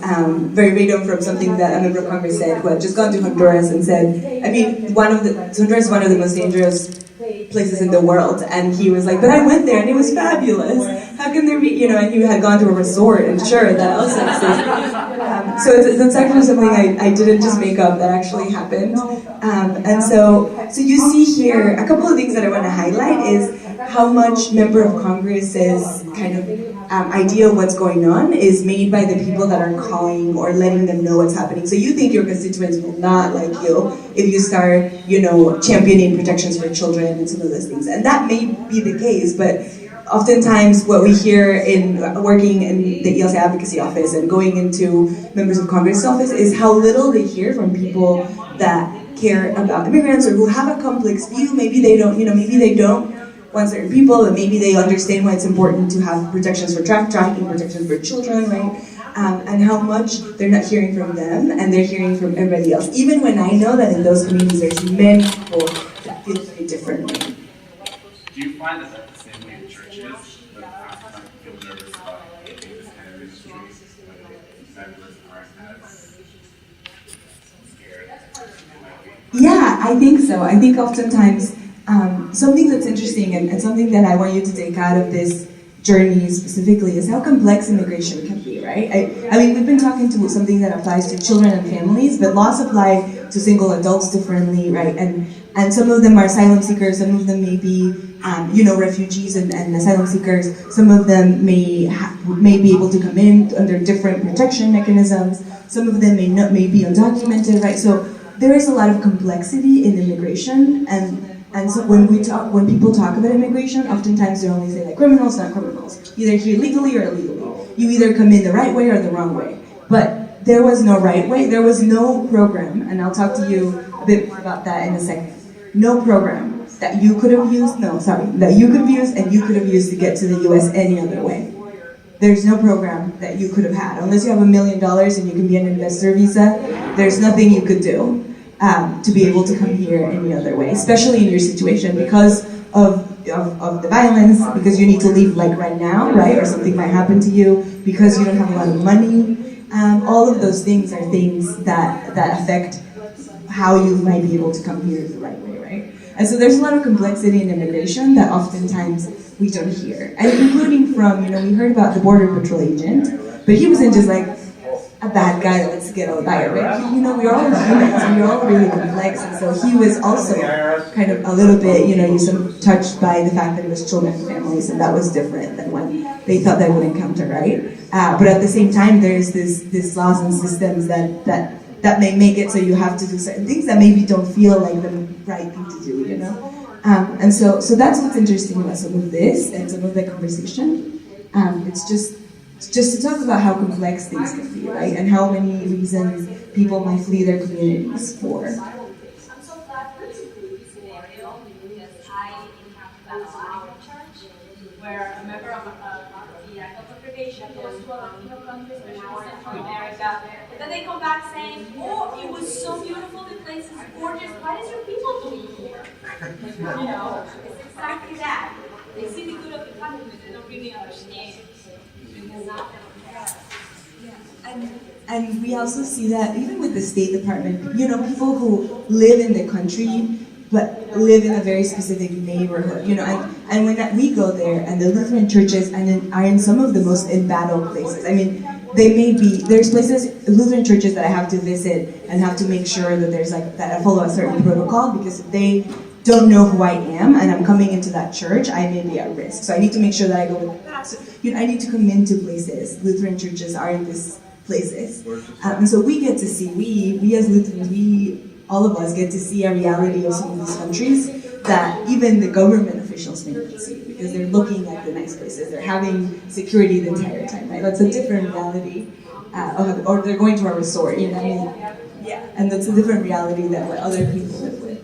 verbatim from something that a member of Congress said, who had just gone to Honduras and said, I mean, Honduras is one of the most dangerous places in the world, and he was like, but I went there and it was fabulous. How can there be, you know, and he had gone to a resort, and sure, that also exists. So that's actually something I didn't just make up, that actually happened. And so you see here, a couple of things that I want to highlight is how much member of Congress's kind of idea of what's going on is made by the people that are calling or letting them know what's happening. So you think your constituents will not like you if you start, you know, championing protections for children and some of those things. And that may be the case, but oftentimes what we hear in working in the ELCA advocacy office and going into members of Congress office is how little they hear from people that care about immigrants or who have a complex view. Maybe they don't, you know, maybe they don't want certain people, and maybe they understand why it's important to have protections for trafficking, protections for children, right? And how much they're not hearing from them, and they're hearing from everybody else. Even when I know that in those communities there's many people that feel very differently. Do you find that that's the same way in churches? That pastors feel nervous about taking this kind of ministry when members aren't as scared as they might be? Yeah, I think so. I think oftentimes something that's interesting and something that I want you to take out of this journey specifically is how complex immigration can be, right? I mean, we've been talking to something that applies to children and families, but laws apply to single adults differently, right? And some of them are asylum seekers, some of them may be, you know, refugees and asylum seekers. Some of them may be able to come in under different protection mechanisms. Some of them may be undocumented, right? So there is a lot of complexity in immigration, and so when people talk about immigration, oftentimes they only say like criminals, not criminals. Either here legally or illegally. You either come in the right way or the wrong way. But there was no right way. There was no program, and I'll talk to you a bit more about that in a second. No program that you could have used, that you could have used and you could have used to get to the U.S. any other way. There's no program that you could have had. Unless you have $1 million and you can be an investor visa, there's nothing you could do to be able to come here any other way, especially in your situation because of the violence, because you need to leave like right now, right? Or something might happen to you, because you don't have a lot of money. All of those things are things that affect how you might be able to come here the right way, right? And so there's a lot of complexity in immigration that oftentimes we don't hear. And including from, you know, we heard about the Border Patrol agent, but he wasn't just like a bad guy that wants to get all by, right? You know, we're all humans and we're all really complex, and so he was also kind of a little bit, you know, touched by the fact that it was children and families, and that was different than what they thought they would encounter, right? But at the same time, there's this laws and systems that may make it so you have to do certain things that maybe don't feel like the right thing to do, you know? And so that's what's interesting about some of this and some of the conversation. It's just to talk about how complex things can be, right? And how many reasons people might flee their communities for. I'm so glad that you included this scenario because I encountered that a lot in church, where a member of the congregation goes to a Latino country, especially Central America, and then they come back saying, "Oh, it was so beautiful, the place is gorgeous. What is your people doing here?" You know, it's exactly that. They see the good of the country, but they don't really understand. And we also see that even with the State Department, you know, people who live in the country but live in a very specific neighborhood, you know, and when we go there and the Lutheran churches are in some of the most embattled places. I mean, there's places, Lutheran churches that I have to visit and have to make sure that there's like, that I follow a certain protocol because they don't know who I am and I'm coming into that church, I may be at risk. So I need to make sure that I go with the pastor. I need to come into places. Lutheran churches are in these places. And so we get to see, we as Lutherans, all of us get to see a reality of some of these countries that even the government officials may not see, because they're looking at the nice places. They're having security the entire time, right? That's a different reality. Or they're going to a resort, you know what I mean? Yeah, and that's a different reality than what other people live with.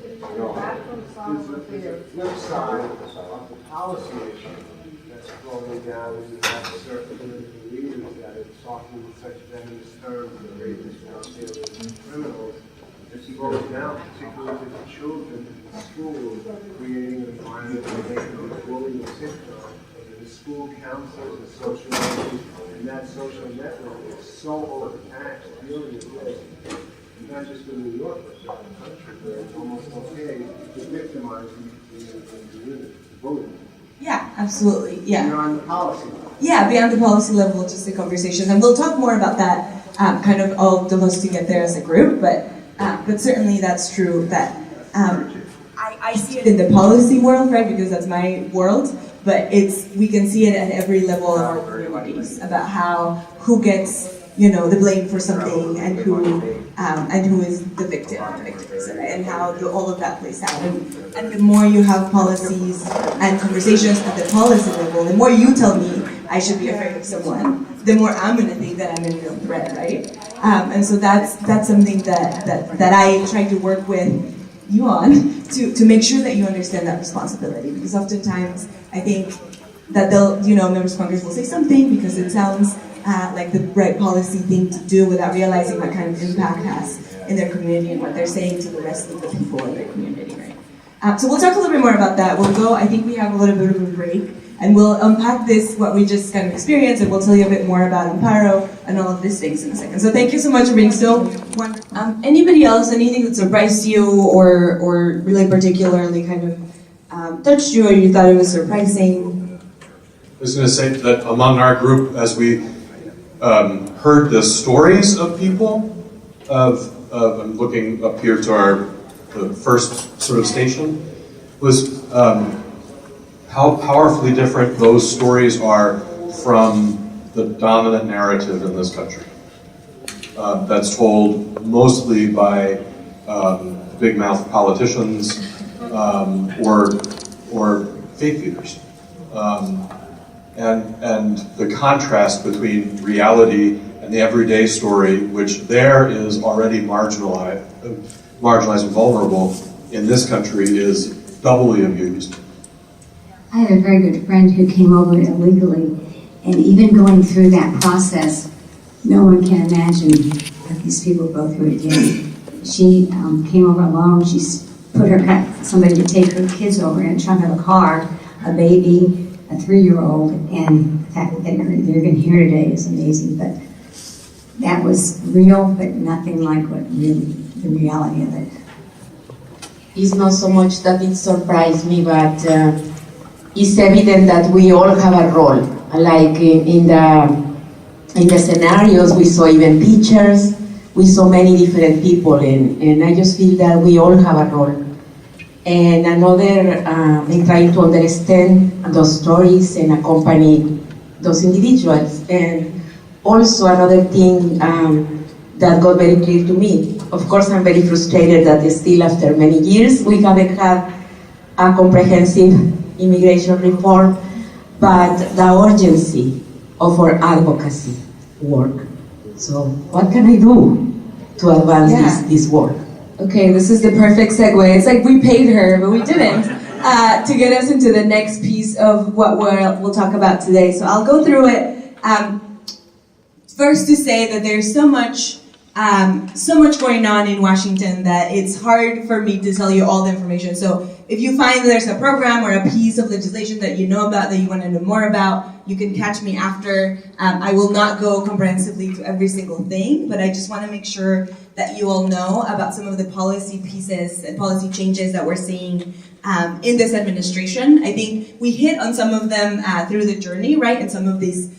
The flip side of the policy issue that's flowing down, and you have certain political leaders that are talking in such venomous terms of rapists, drug dealers, and criminals. It's flowing down, particularly to the children in school, creating an environment where they can be bullied and picked on. The school counselors, the social workers, and that social network is so overtaxed dealing with this. Not just in New York, but throughout the country, where it's almost okay to victimize the community, the bullying. Yeah, absolutely. Yeah. Beyond the policy level. Yeah, beyond the policy level, just the conversations, and we'll talk more about that. Kind of all of us to get there as a group, but certainly that's true. That I see it in the policy world, right? Because that's my world. But we can see it at every level of our communities about who gets the blame for something and who is the victim, and how all of that plays out. And the more you have policies and conversations at the policy level, the more you tell me I should be afraid of someone, the more I'm going to think that I'm a real threat, right? And so that's something that I try to work with you on to make sure that you understand that responsibility, because oftentimes I think that members of Congress will say something because it sounds like the right policy thing to do without realizing what kind of impact it has in their community and what they're saying to the rest of the people in their community, right? So we'll talk a little bit more about that. I think we have a little bit of a break, and we'll unpack what we just kind of experienced, and we'll tell you a bit more about AMMPARO and all of these things in a second. So thank you so much for being so wonderful. Anybody else, anything that surprised you or really particularly kind of touched you, or you thought it was surprising? I was going to say that among our group, as we heard the stories of people, I'm looking up here to the first sort of station, was how powerfully different those stories are from the dominant narrative in this country. That's told mostly by big mouth politicians or faith leaders. And the contrast between reality and the everyday story, which there is already marginalized and vulnerable, in this country is doubly abused. I had a very good friend who came over illegally, and even going through that process, no one can imagine what these people go through again. She came over alone. She got somebody to take her kids over in the trunk of a car, a baby, a 3-year-old, and the fact that they're going to hear today is amazing. But that was real, but nothing like what really the reality of it. It's not so much that it surprised me, but it's evident that we all have a role. Like in the scenarios, we saw even teachers, we saw many different people, and I just feel that we all have a role. And another, in trying to understand those stories and accompany those individuals. And also another thing that got very clear to me. Of course, I'm very frustrated that still after many years we haven't had a comprehensive immigration reform, but the urgency of our advocacy work. So what can I do to advance this work? Okay, this is the perfect segue. It's like we paid her, but we didn't, to get us into the next piece of what we'll talk about today. So I'll go through it. First to say that there's so much going on in Washington that it's hard for me to tell you all the information. So if you find that there's a program or a piece of legislation that you know about, that you want to know more about, you can catch me after. I will not go comprehensively to every single thing, but I just want to make sure that you all know about some of the policy pieces and policy changes that we're seeing in this administration. I think we hit on some of them through the journey, right, and some of these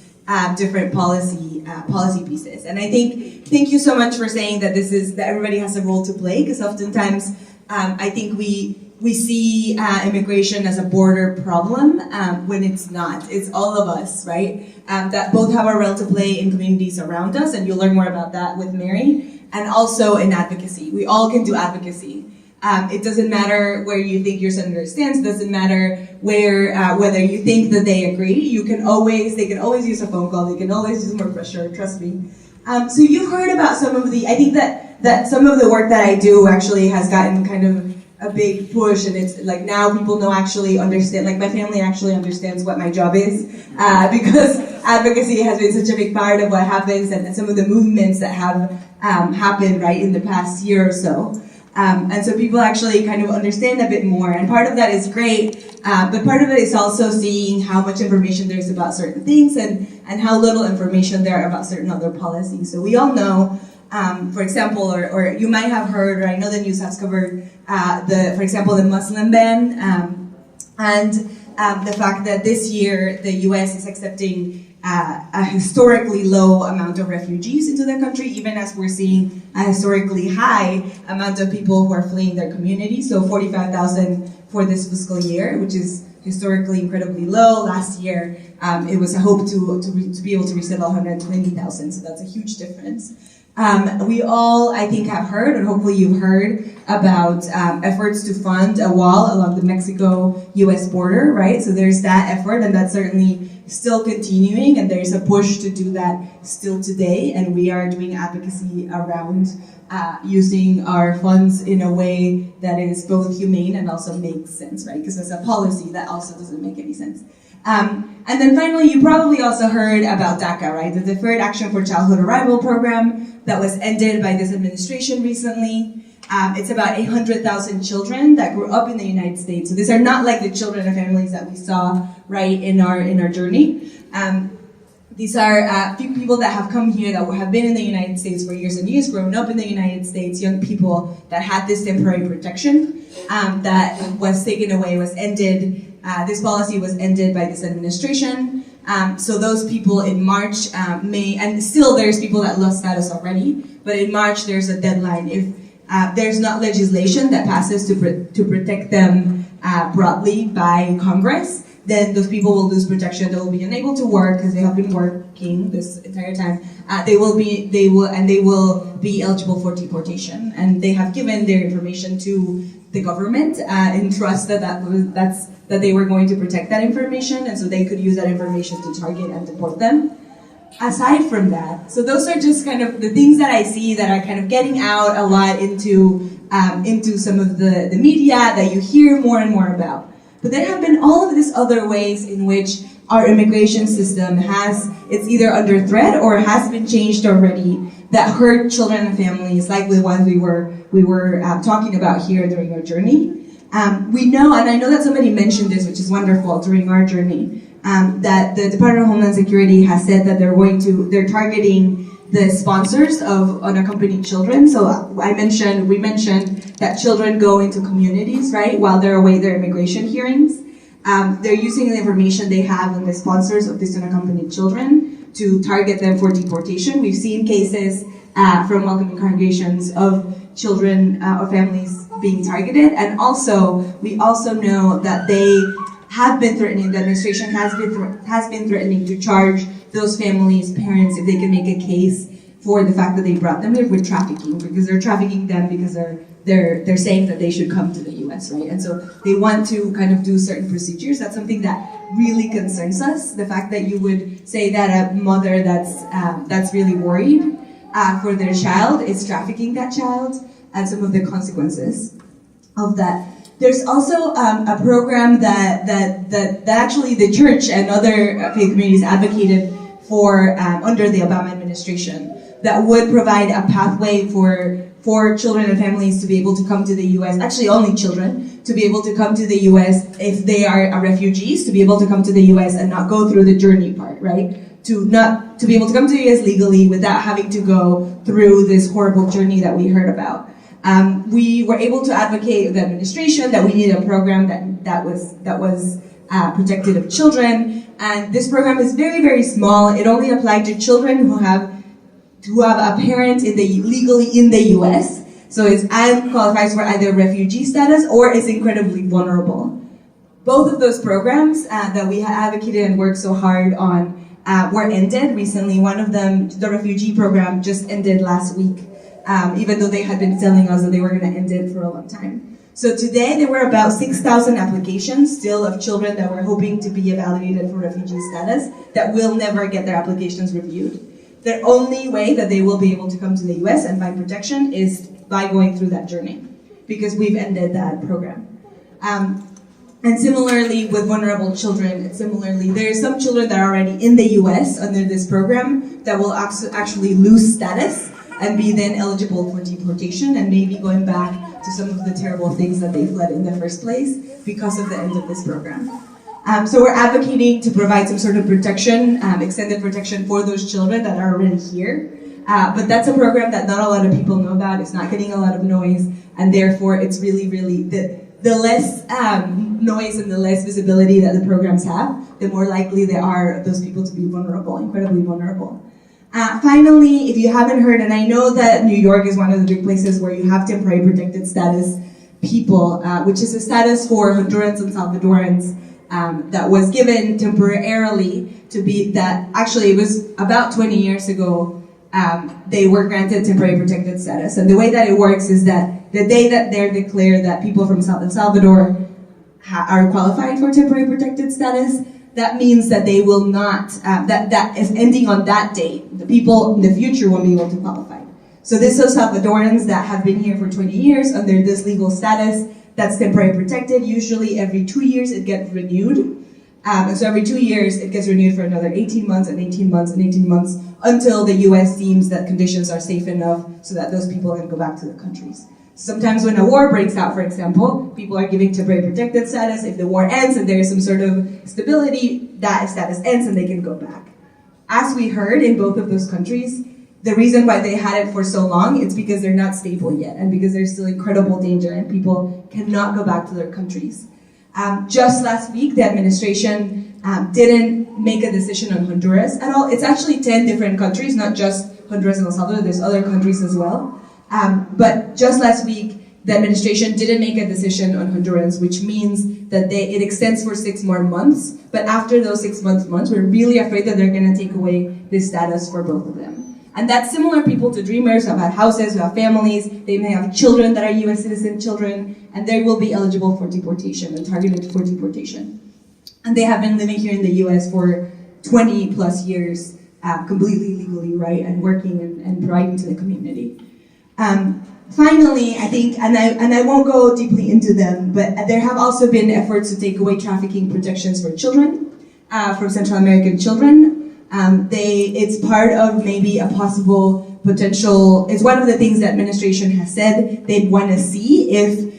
different policy pieces. And I think, thank you so much for saying that that everybody has a role to play, because oftentimes I think we we see immigration as a border problem when it's not. It's all of us, right? That both have a role to play in communities around us, and you'll learn more about that with Mary, and also in advocacy. We all can do advocacy. It doesn't matter where you think your senator stands. It doesn't matter whether you think that they agree. They can always use a phone call. They can always use more pressure. Trust me. So you've heard about some of the. I think that some of the work that I do actually has gotten kind of a big push, and it's like now people know actually understand. Like my family actually understands what my job is because advocacy has been such a big part of what happens, and some of the movements that have happened right in the past year or so. And so people actually kind of understand a bit more, and part of that is great, but part of it is also seeing how much information there is about certain things and how little information there are about certain other policies. So we all know, for example, or you might have heard, or I know the news has covered, for example, the Muslim ban, and the fact that this year the U.S. is accepting a historically low amount of refugees into the country, even as we're seeing a historically high amount of people who are fleeing their community. So 45,000 for this fiscal year, which is historically incredibly low. Last year, it was a hope to be able to resettle 120,000, so that's a huge difference. We all, I think, have heard, and hopefully you've heard, about efforts to fund a wall along the Mexico-U.S. border, right? So there's that effort, and that's certainly still continuing, and there's a push to do that still today, and we are doing advocacy around using our funds in a way that is both humane and also makes sense, right? Because as a policy, that also doesn't make any sense. And then finally, you probably also heard about DACA, right? The Deferred Action for Childhood Arrival program that was ended by this administration recently. It's about 800,000 children that grew up in the United States. So these are not like the children and families that we saw right in our journey. These are people that have come here that have been in the United States for years and years, grown up in the United States, young people that had this temporary protection that was taken away, was ended. This policy was ended by this administration. So those people in March and still there's people that lost status already, but in March there's a deadline. If there's not legislation that passes to protect them broadly by Congress, then those people will lose protection. They will be unable to work because they have been working this entire time. They will be eligible for deportation, and they have given their information to the government in trust that they were going to protect that information, and so they could use that information to target and deport them. Aside from that, so those are just kind of the things that I see that are kind of getting out a lot into some of the media that you hear more and more about. But there have been all of these other ways in which our immigration system it's either under threat or has been changed already that hurt children and families, like the ones we were talking about here during our journey. We know, and I know that somebody mentioned this, which is wonderful, during our journey, that the Department of Homeland Security has said that they're targeting the sponsors of unaccompanied children. So we mentioned that children go into communities, right, while they're away their immigration hearings. They're using the information they have on the sponsors of these unaccompanied children to target them for deportation. We've seen cases from welcoming congregations of children or families being targeted, and we also know that they have been threatening, the administration has been threatening to charge those families' parents if they can make a case for the fact that they brought them here with trafficking, because they're trafficking them because they're saying that they should come to the U.S., right? And so they want to kind of do certain procedures. That's something that really concerns us. The fact that you would say that a mother that's really worried for their child is trafficking that child, and some of the consequences of that. There's also a program that actually the church and other faith communities advocated for under the Obama administration, that would provide a pathway for children and families to be able to come to the U.S., actually only children, to be able to come to the U.S. if they are refugees, to be able to come to the U.S. and not go through the journey part, right? To be able to come to the U.S. legally without having to go through this horrible journey that we heard about. We were able to advocate with the administration that we needed a program that was protective of children, and this program is very, very small. It only applied to children who have a parent legally in the U.S. So it's qualifies for either refugee status or is incredibly vulnerable. Both of those programs that we advocated and worked so hard on were ended recently. One of them, the refugee program, just ended last week, even though they had been telling us that they were going to end it for a long time. So today there were about 6,000 applications still of children that were hoping to be evaluated for refugee status that will never get their applications reviewed. The only way that they will be able to come to the US and find protection is by going through that journey, because we've ended that program. And similarly with vulnerable children, there are some children that are already in the US under this program that will actually lose status and be then eligible for deportation and maybe going back to some of the terrible things that they fled in the first place because of the end of this program. So we're advocating to provide some sort of protection, extended protection for those children that are already here. But that's a program that not a lot of people know about. It's not getting a lot of noise, and therefore it's really, really, the less noise and the less visibility that the programs have, the more likely they are of those people to be vulnerable, incredibly vulnerable. Finally, if you haven't heard, and I know that New York is one of the big places where you have temporary protected status people, which is a status for Hondurans and Salvadorans that was given temporarily to be that, actually it was about 20 years ago, they were granted temporary protected status. And the way that it works is that the day that they're declared that people from El Salvador are qualified for temporary protected status, that means that they will not, that is ending on that date. The people in the future won't be able to qualify. So this is Salvadorans that have been here for 20 years under this legal status that's temporary protected. Usually every 2 years it gets renewed. And so every 2 years it gets renewed for another 18 months and 18 months and 18 months until the US deems that conditions are safe enough so that those people can go back to their countries. Sometimes when a war breaks out, for example, people are giving temporary protected status. If the war ends and there is some sort of stability, that status ends and they can go back. As we heard in both of those countries, the reason why they had it for so long is because they're not stable yet and because there's still incredible danger and people cannot go back to their countries. Just last week, the administration didn't make a decision on Honduras at all. It's actually 10 different countries, not just Honduras and El Salvador. There's other countries as well. But just last week, the administration didn't make a decision on Honduras, which means that it extends for 6 more months. But after those 6 months, we're really afraid that they're going to take away this status for both of them. And that's similar people to Dreamers who have had houses, who have families. They may have children that are U.S. citizen children, and they will be eligible for deportation and targeted for deportation. And they have been living here in the U.S. for 20 plus years, completely legally, right, and working and providing to the community. Finally, I think, and I won't go deeply into them, but there have also been efforts to take away trafficking protections for children, from Central American children. It's part of maybe a possible potential, it's one of the things the administration has said they'd want to see if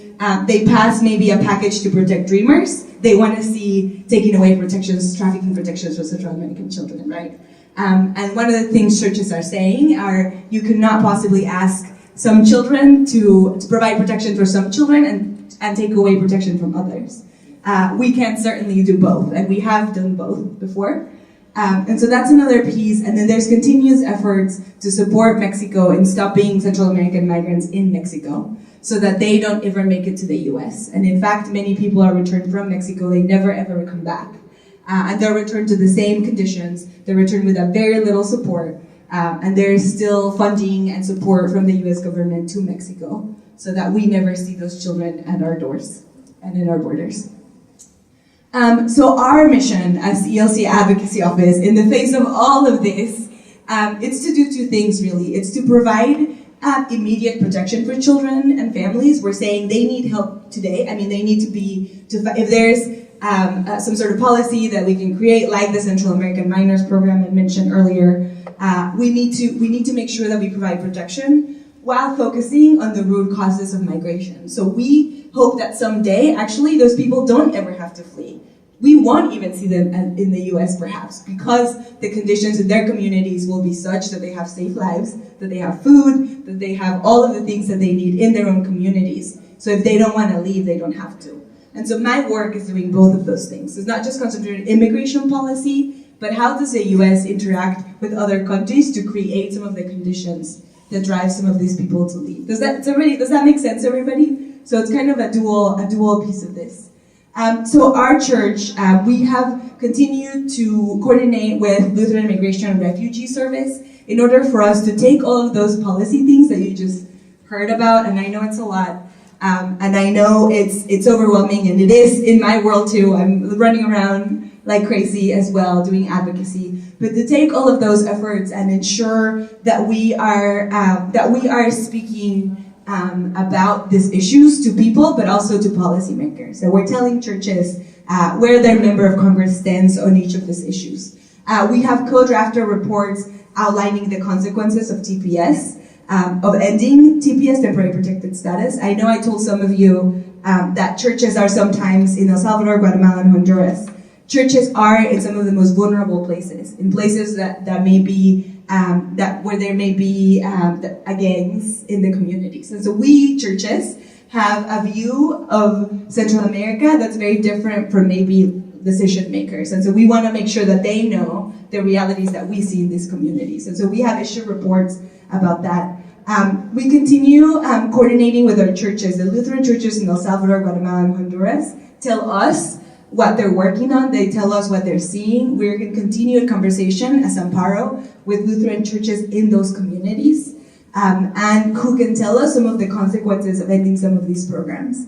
they pass maybe a package to protect Dreamers. They want to see taking away protections, trafficking protections for Central American children, right? And one of the things churches are saying are you cannot possibly ask some children to provide protection for some children and take away protection from others. We can certainly do both, and we have done both before. And so that's another piece. And then there's continuous efforts to support Mexico in stopping Central American migrants in Mexico so that they don't ever make it to the US. And in fact, many people are returned from Mexico. They never ever come back. And they're returned to the same conditions. They're returned with a very little support. And there is still funding and support from the US government to Mexico so that we never see those children at our doors and in our borders. So our mission as the ELCA Advocacy Office, in the face of all of this, it's to do two things really. It's to provide immediate protection for children and families. We're saying they need help today. I mean, they need to be, if there's some sort of policy that we can create, like the Central American Minors Program I mentioned earlier, we need to make sure that we provide protection while focusing on the root causes of migration. So we hope that someday, actually, those people don't ever have to flee. We won't even see them in the US, perhaps, because the conditions in their communities will be such that they have safe lives, that they have food, that they have all of the things that they need in their own communities. So if they don't want to leave, they don't have to. And so my work is doing both of those things. It's not just concentrated on immigration policy, but how does the US interact with other countries to create some of the conditions that drives some of these people to leave. Does that make sense, everybody? So it's kind of a dual piece of this. So our church, we have continued to coordinate with Lutheran Immigration and Refugee Service in order for us to take all of those policy things that you just heard about, and I know it's a lot, and I know it's overwhelming, and it is in my world too. I'm running around like crazy as well, doing advocacy. But to take all of those efforts and ensure that we are speaking about these issues to people, but also to policymakers. So we're telling churches where their member of Congress stands on each of these issues. We have co-drafted reports outlining the consequences of TPS, of ending TPS, temporary protected status. I know I told some of you that churches are sometimes in El Salvador, Guatemala, and Honduras. Churches are in some of the most vulnerable places, in places that may be where there may be gangs in the communities. And so we, churches, have a view of Central America that's very different from maybe decision makers. And so we want to make sure that they know the realities that we see in these communities. And so we have issued reports about that. We continue coordinating with our churches. The Lutheran churches in El Salvador, Guatemala, and Honduras tell us what they're working on. They tell us what they're seeing. We're going to continue a conversation as AMMPARO with Lutheran churches in those communities, and who can tell us some of the consequences of ending some of these programs.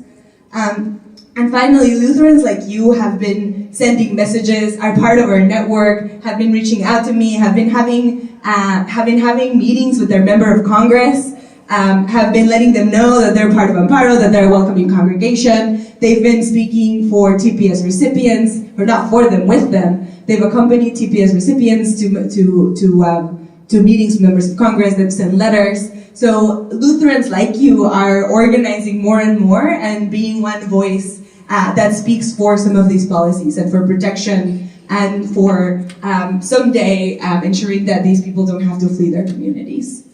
And finally, Lutherans like you have been sending messages, are part of our network, have been reaching out to me, have been having meetings with their member of Congress, have been letting them know that they're part of AMMPARO, that they're a welcoming congregation. They've been speaking for TPS recipients, or not for them, with them. They've accompanied TPS recipients to meetings with members of Congress. They've sent letters. So Lutherans like you are organizing more and more and being one voice that speaks for some of these policies and for protection and for someday ensuring that these people don't have to flee their communities.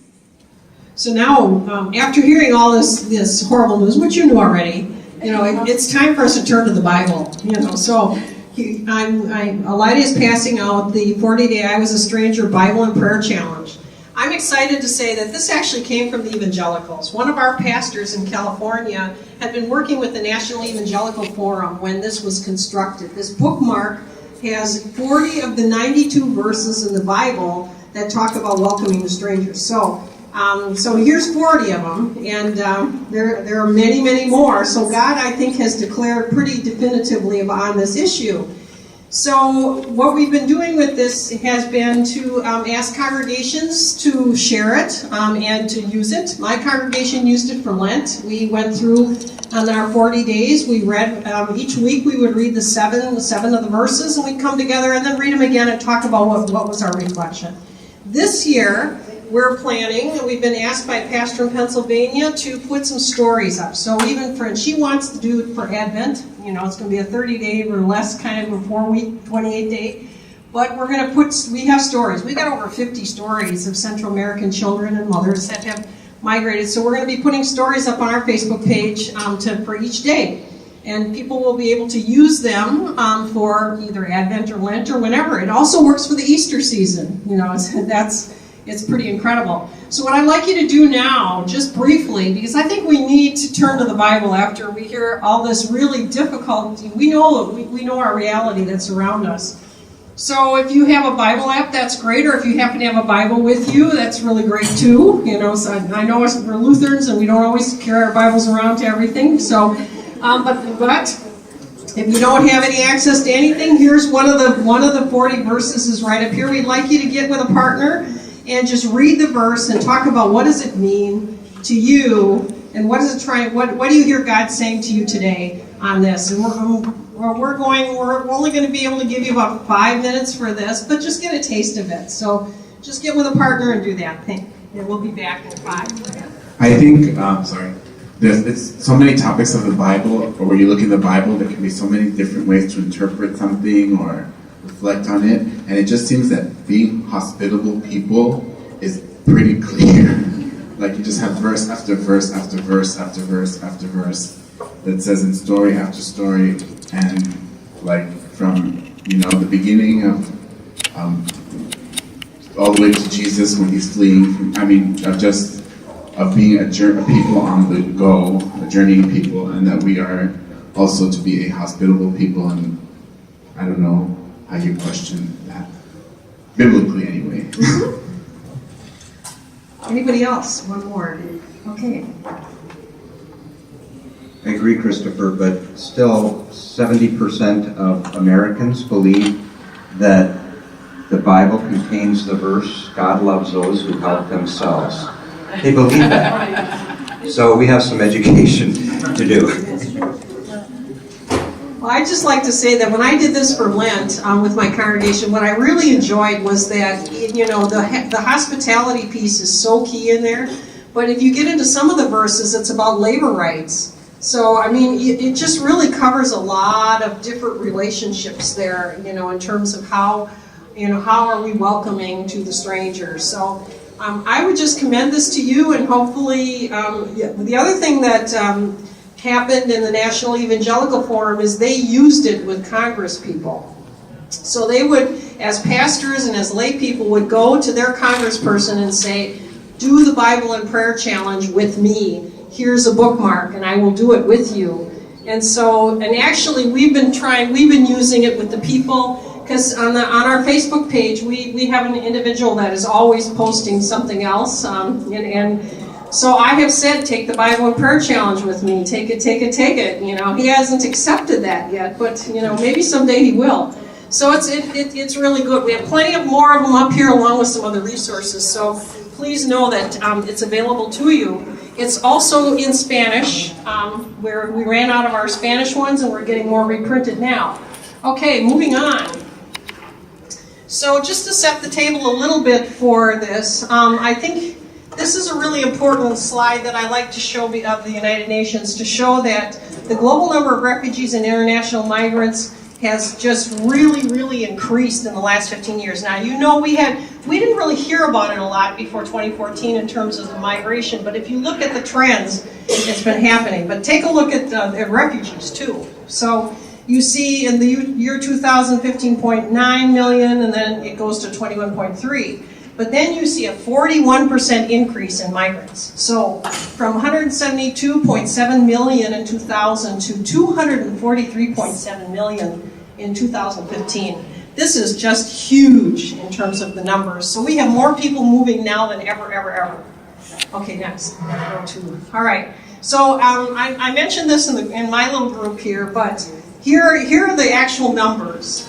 So now, after hearing all this horrible news, which you knew already, it's time for us to turn to the Bible. So Elida is passing out the 40-day I Was a Stranger Bible and Prayer Challenge. I'm excited to say that this actually came from the evangelicals. One of our pastors in California had been working with the National Evangelical Forum when this was constructed. This bookmark has 40 of the 92 verses in the Bible that talk about welcoming the strangers. So here's 40 of them, and there are many, many more. So God, I think, has declared pretty definitively on this issue. So what we've been doing with this has been to ask congregations to share it and to use it. My congregation used it for Lent. We went through on our 40 days. We read each week. We would read the seven of the verses, and we'd come together and then read them again and talk about what was our reflection. This year, we're planning, and we've been asked by a pastor in Pennsylvania to put some stories up. So she wants to do it for Advent. It's going to be a 30-day or less kind of a 4-week, 28-day. But we have stories. We've got over 50 stories of Central American children and mothers that have migrated. So we're going to be putting stories up on our Facebook page for each day. And people will be able to use them for either Advent or Lent or whenever. It also works for the Easter season. It's pretty incredible. So what I'd like you to do now, just briefly, because I think we need to turn to the Bible after we hear all this really difficult. We know our reality that's around us. So if you have a Bible app, that's great. Or if you happen to have a Bible with you, that's really great too. So I know we're Lutherans and we don't always carry our Bibles around to everything. So, but if you don't have any access to anything, here's one of the 40 verses is right up here. We'd like you to get with a partner and just read the verse and talk about what does it mean to you, and what do you hear God saying to you today on this? And we're only going to be able to give you about 5 minutes for this, but just get a taste of it. So just get with a partner and do that thing. And we'll be back in 5. I think, there's so many topics of the Bible, or when you look in the Bible, there can be so many different ways to interpret something or reflect on it, and it just seems that being hospitable people is pretty clear. Like you just have verse after verse after verse after verse after verse that says in story after story, and like from the beginning of all the way to Jesus when he's fleeing. Of just of being a people on the go, a journeying people, and that we are also to be a hospitable people. And I don't know how you question that, biblically anyway. Anybody else? One more. Okay. I agree, Christopher, but still 70% of Americans believe that the Bible contains the verse, God loves those who help themselves. They believe that. So we have some education to do. Well, I'd just like to say that when I did this for Lent with my congregation, what I really enjoyed was that, the hospitality piece is so key in there. But if you get into some of the verses, it's about labor rights. So, I mean, it just really covers a lot of different relationships there, in terms of how are we welcoming to the strangers. So I would just commend this to you, and hopefully, the other thing that happened in the National Evangelical Forum is they used it with Congress people. So they would, as pastors and as lay people, would go to their congressperson and say, do the Bible and Prayer Challenge with me. Here's a bookmark, and I will do it with you. And so, and actually we've been using it with the people, because on our Facebook page, we have an individual that is always posting something else, and so I have said, take the Bible and Prayer Challenge with me, take it. He hasn't accepted that yet, but maybe someday he will. So it's really good. We have plenty of more of them up here, along with some other resources. So please know that it's available to you. It's also in Spanish, where we ran out of our Spanish ones, and we're getting more reprinted now. Okay, moving on. So just to set the table a little bit for this, I think this is a really important slide that I like to show of the United Nations, to show that the global number of refugees and international migrants has just really, really increased in the last 15 years. Now, we didn't really hear about it a lot before 2014 in terms of the migration, but if you look at the trends, it's been happening. But take a look at refugees too. So you see in the year 2000, 15.9 million, and then it goes to 21.3. But then you see a 41% increase in migrants. So from 172.7 million in 2000 to 243.7 million in 2015. This is just huge in terms of the numbers. So we have more people moving now than ever. Okay, next. All right. So I mentioned this in my little group here, but here are the actual numbers.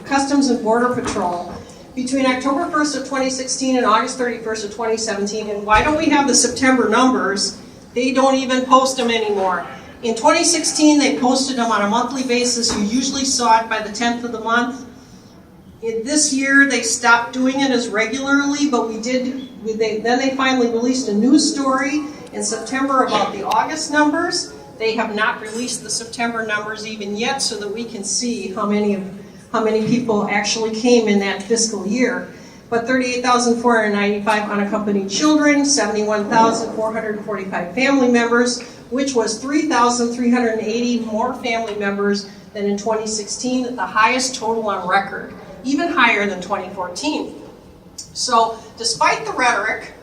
Customs and Border Patrol. Between October 1st of 2016 and August 31st of 2017, and why don't we have the September numbers? They don't even post them anymore. In 2016, they posted them on a monthly basis. You usually saw it by the 10th of the month. This year, they stopped doing it as regularly, but then they finally released a news story in September about the August numbers. They have not released the September numbers even yet, so that we can see how many people actually came in that fiscal year. But 38,495 unaccompanied children, 71,445 family members, which was 3,380 more family members than in 2016, the highest total on record, even higher than 2014. So despite the rhetoric,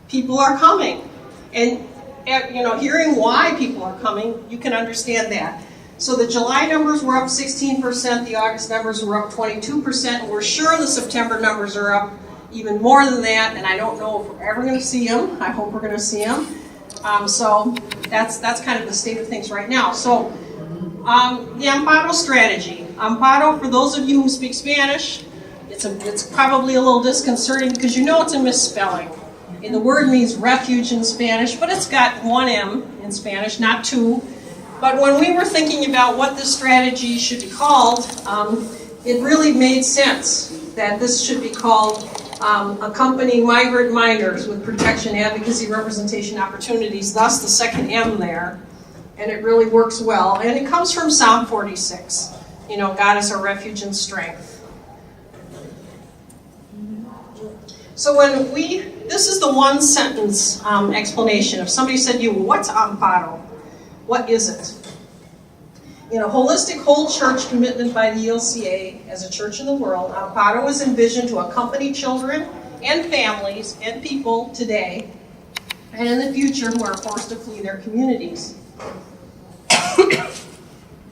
people are coming. And hearing why people are coming, you can understand that. So the July numbers were up 16%, the August numbers were up 22%, and we're sure the September numbers are up even more than that, and I don't know if we're ever going to see them. I hope we're going to see them. So that's kind of the state of things right now. So the AMMPARO strategy. AMMPARO, for those of you who speak Spanish, it's probably a little disconcerting because it's a misspelling. And the word means refuge in Spanish, but it's got one M in Spanish, not two. But when we were thinking about what this strategy should be called, it really made sense that this should be called Accompanying Migrant Minors with Protection, Advocacy, Representation Opportunities, thus the second M there. And it really works well. And it comes from Psalm 46. God is our refuge and strength. So this is the one sentence explanation. If somebody said to you, what's AMMPARO? What is it? In a holistic whole church commitment by the ELCA as a church in the world, AMMPARO is envisioned to accompany children and families and people today and in the future who are forced to flee their communities.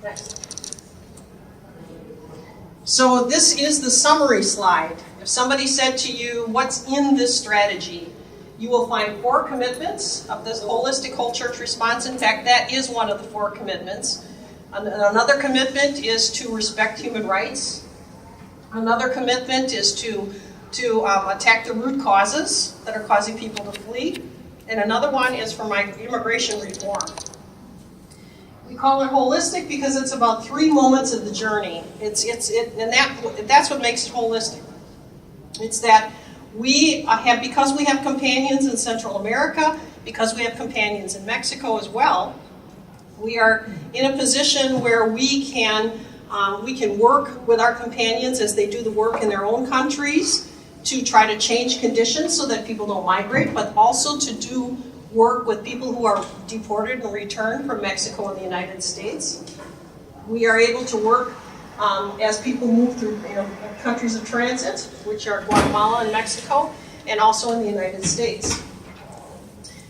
Next. So this is the summary slide. If somebody said to you, what's in this strategy? You will find 4 commitments of this holistic whole church response. In fact, that is one of the 4 commitments. Another commitment is to respect human rights. Another commitment is to attack the root causes that are causing people to flee. And another one is for immigration reform. We call it holistic because it's about 3 moments of the journey. That's what makes it holistic. It's that because we have companions in Central America, because we have companions in Mexico as well, we are in a position where we can work with our companions as they do the work in their own countries to try to change conditions so that people don't migrate, but also to do work with people who are deported and returned from Mexico and the United States. We are able to work as people move through countries of transit, which are Guatemala and Mexico, and also in the United States.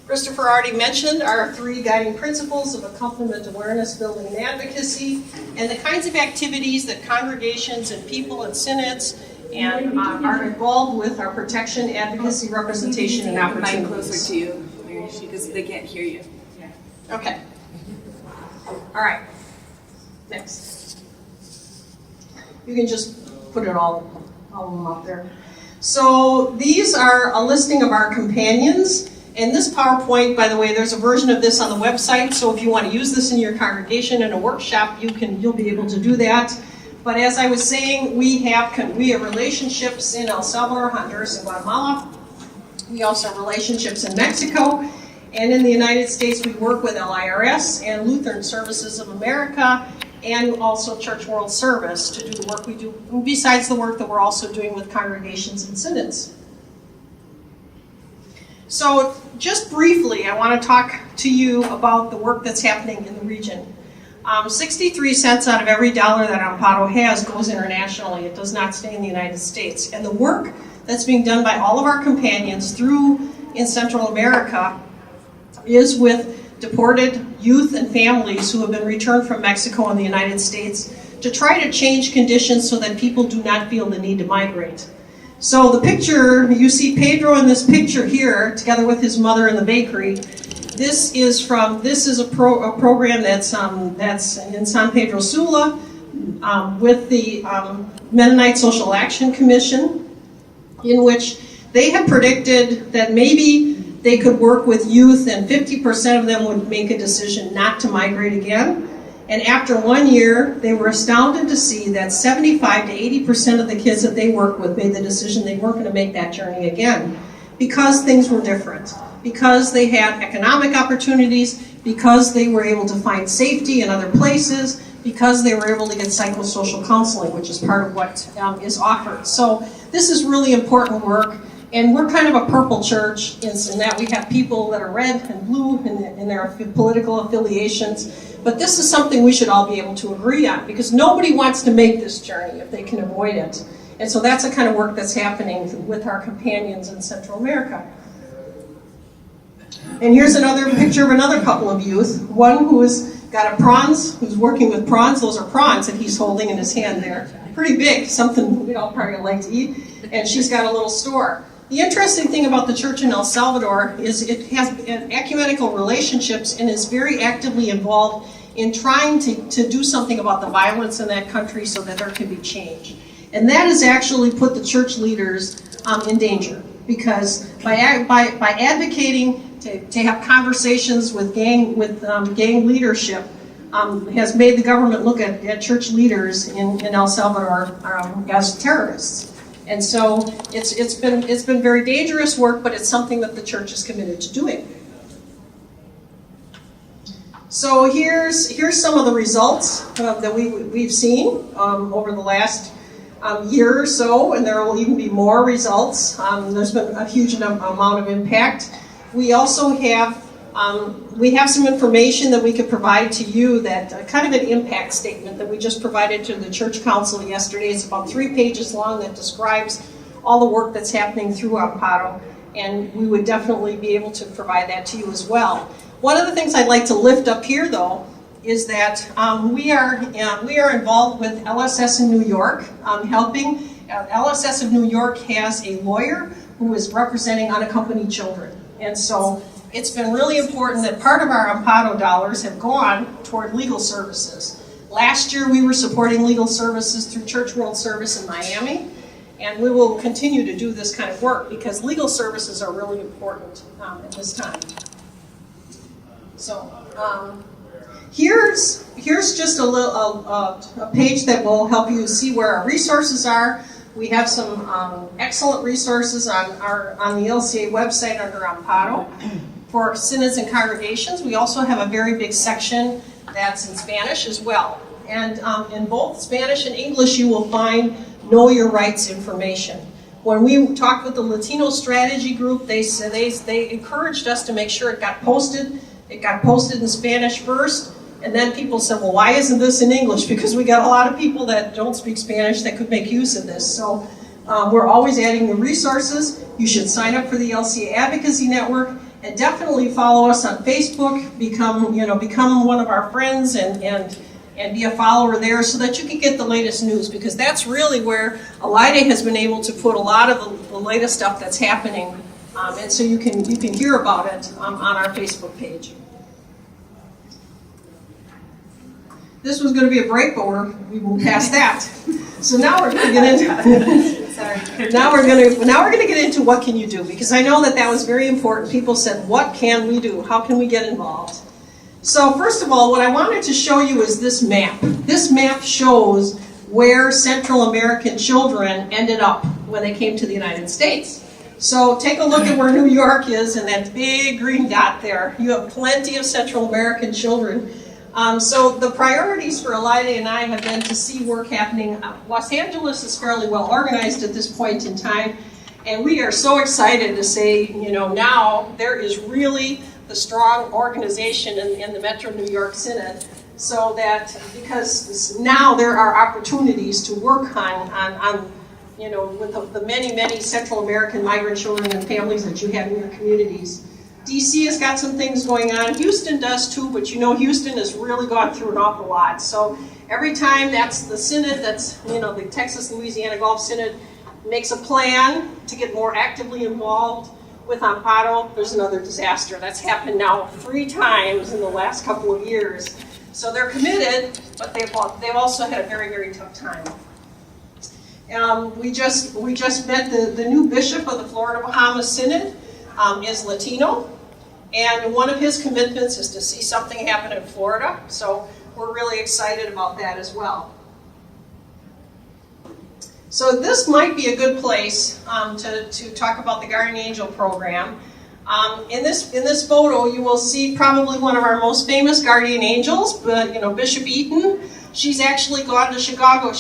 Christopher already mentioned our 3 guiding principles of accompaniment, awareness, building, and advocacy, and the kinds of activities that congregations and people and synods and are involved with our protection, advocacy, representation, and opportunities. Mic closer to you, because they can't hear you. Okay. All right. Next. You can just put it all of them up there. So these are a listing of our companions. And this PowerPoint, by the way, there's a version of this on the website. So if you want to use this in your congregation in a workshop, you'll be able to do that. But as I was saying, we have relationships in El Salvador, Honduras, and Guatemala. We also have relationships in Mexico. And in the United States, we work with LIRS and Lutheran Services of America, and also Church World Service to do the work we do, besides the work that we're also doing with congregations and synods. So just briefly, I want to talk to you about the work that's happening in the region. 63 cents out of every dollar that AMMPARO has goes internationally. It does not stay in the United States. And the work that's being done by all of our companions in Central America is with deported youth and families who have been returned from Mexico and the United States to try to change conditions so that people do not feel the need to migrate. So the picture, you see Pedro in this picture here, together with his mother in the bakery. This is a program that's in San Pedro Sula with the Mennonite Social Action Commission, in which they have predicted that maybe they could work with youth and 50% of them would make a decision not to migrate again. And after 1 year, they were astounded to see that 75 to 80% of the kids that they worked with made the decision they weren't going to make that journey again because things were different, because they had economic opportunities, because they were able to find safety in other places, because they were able to get psychosocial counseling, which is part of what is offered. So this is really important work. And we're kind of a purple church in that we have people that are red and blue in their political affiliations. But this is something we should all be able to agree on because nobody wants to make this journey if they can avoid it. And so that's the kind of work that's happening with our companions in Central America. And here's another picture of another couple of youth. One who's working with prawns. Those are prawns that he's holding in his hand there. Pretty big, something we'd all probably like to eat. And she's got a little store. The interesting thing about the church in El Salvador is it has ecumenical relationships and is very actively involved in trying to do something about the violence in that country so that there can be change. And that has actually put the church leaders in danger because by advocating to have conversations with gang leadership has made the government look at church leaders in El Salvador as terrorists. And so it's been very dangerous work, but it's something that the church is committed to doing. So here's some of the results that we've seen over the last year or so, and there will even be more results. There's been a huge amount of impact. We also have some information that we could provide to you that kind of an impact statement that we just provided to the church council yesterday. It's about 3 pages long that describes all the work that's happening through AMMPARO. And we would definitely be able to provide that to you as well. One of the things I'd like to lift up here, though, is that we are involved with LSS in New York, helping. LSS of New York has a lawyer who is representing unaccompanied children. And so it's been really important that part of our AMMPARO dollars have gone toward legal services. Last year we were supporting legal services through Church World Service in Miami, and we will continue to do this kind of work because legal services are really important at this time. So here's just a page that will help you see where our resources are. We have some excellent resources on the ELCA website under AMMPARO for synods and congregations. We also have a very big section that's in Spanish as well. And in both Spanish and English, you will find Know Your Rights information. When we talked with the Latino strategy group, they encouraged us to make sure it got posted. It got posted in Spanish first, and then people said, well, why isn't this in English? Because we got a lot of people that don't speak Spanish that could make use of this. So we're always adding the resources. You should sign up for the ELCA Advocacy Network, and definitely follow us on Facebook. Become one of our friends and be a follower there so that you can get the latest news, because that's really where ELIDE has been able to put a lot of the latest stuff that's happening. And so you can hear about it on our Facebook page. This was going to be a break, but we moved past that. So now we're going to get into. Sorry. Now we're going to get into what can you do, because I know that was very important. People said, what can we do? How can we get involved? So first of all, what I wanted to show you is this map. This map shows where Central American children ended up when they came to the United States. So take a look at where New York is and that big green dot there. You have plenty of Central American children. So the priorities for ELIDE and I have been to see work happening. Los Angeles is fairly well organized at this point in time, and we are so excited to say, now there is really the strong organization in the Metro New York Synod, so that because now there are opportunities to work on with the many, many Central American migrant children and families that you have in your communities. DC has got some things going on. Houston does too, but Houston has really gone through an awful lot. So every time that's the Synod, the Texas-Louisiana Gulf Synod makes a plan to get more actively involved with AMMPARO, there's another disaster. That's happened now 3 times in the last couple of years. So they're committed, but they've also had a very, very tough time. We just met the new bishop of the Florida Bahamas Synod is Latino, and one of his commitments is to see something happen in Florida. So we're really excited about that as well. So this might be a good place to talk about the Guardian Angel program. In this photo, you will see probably one of our most famous guardian angels, Bishop Eaton. She's actually gone to Chicago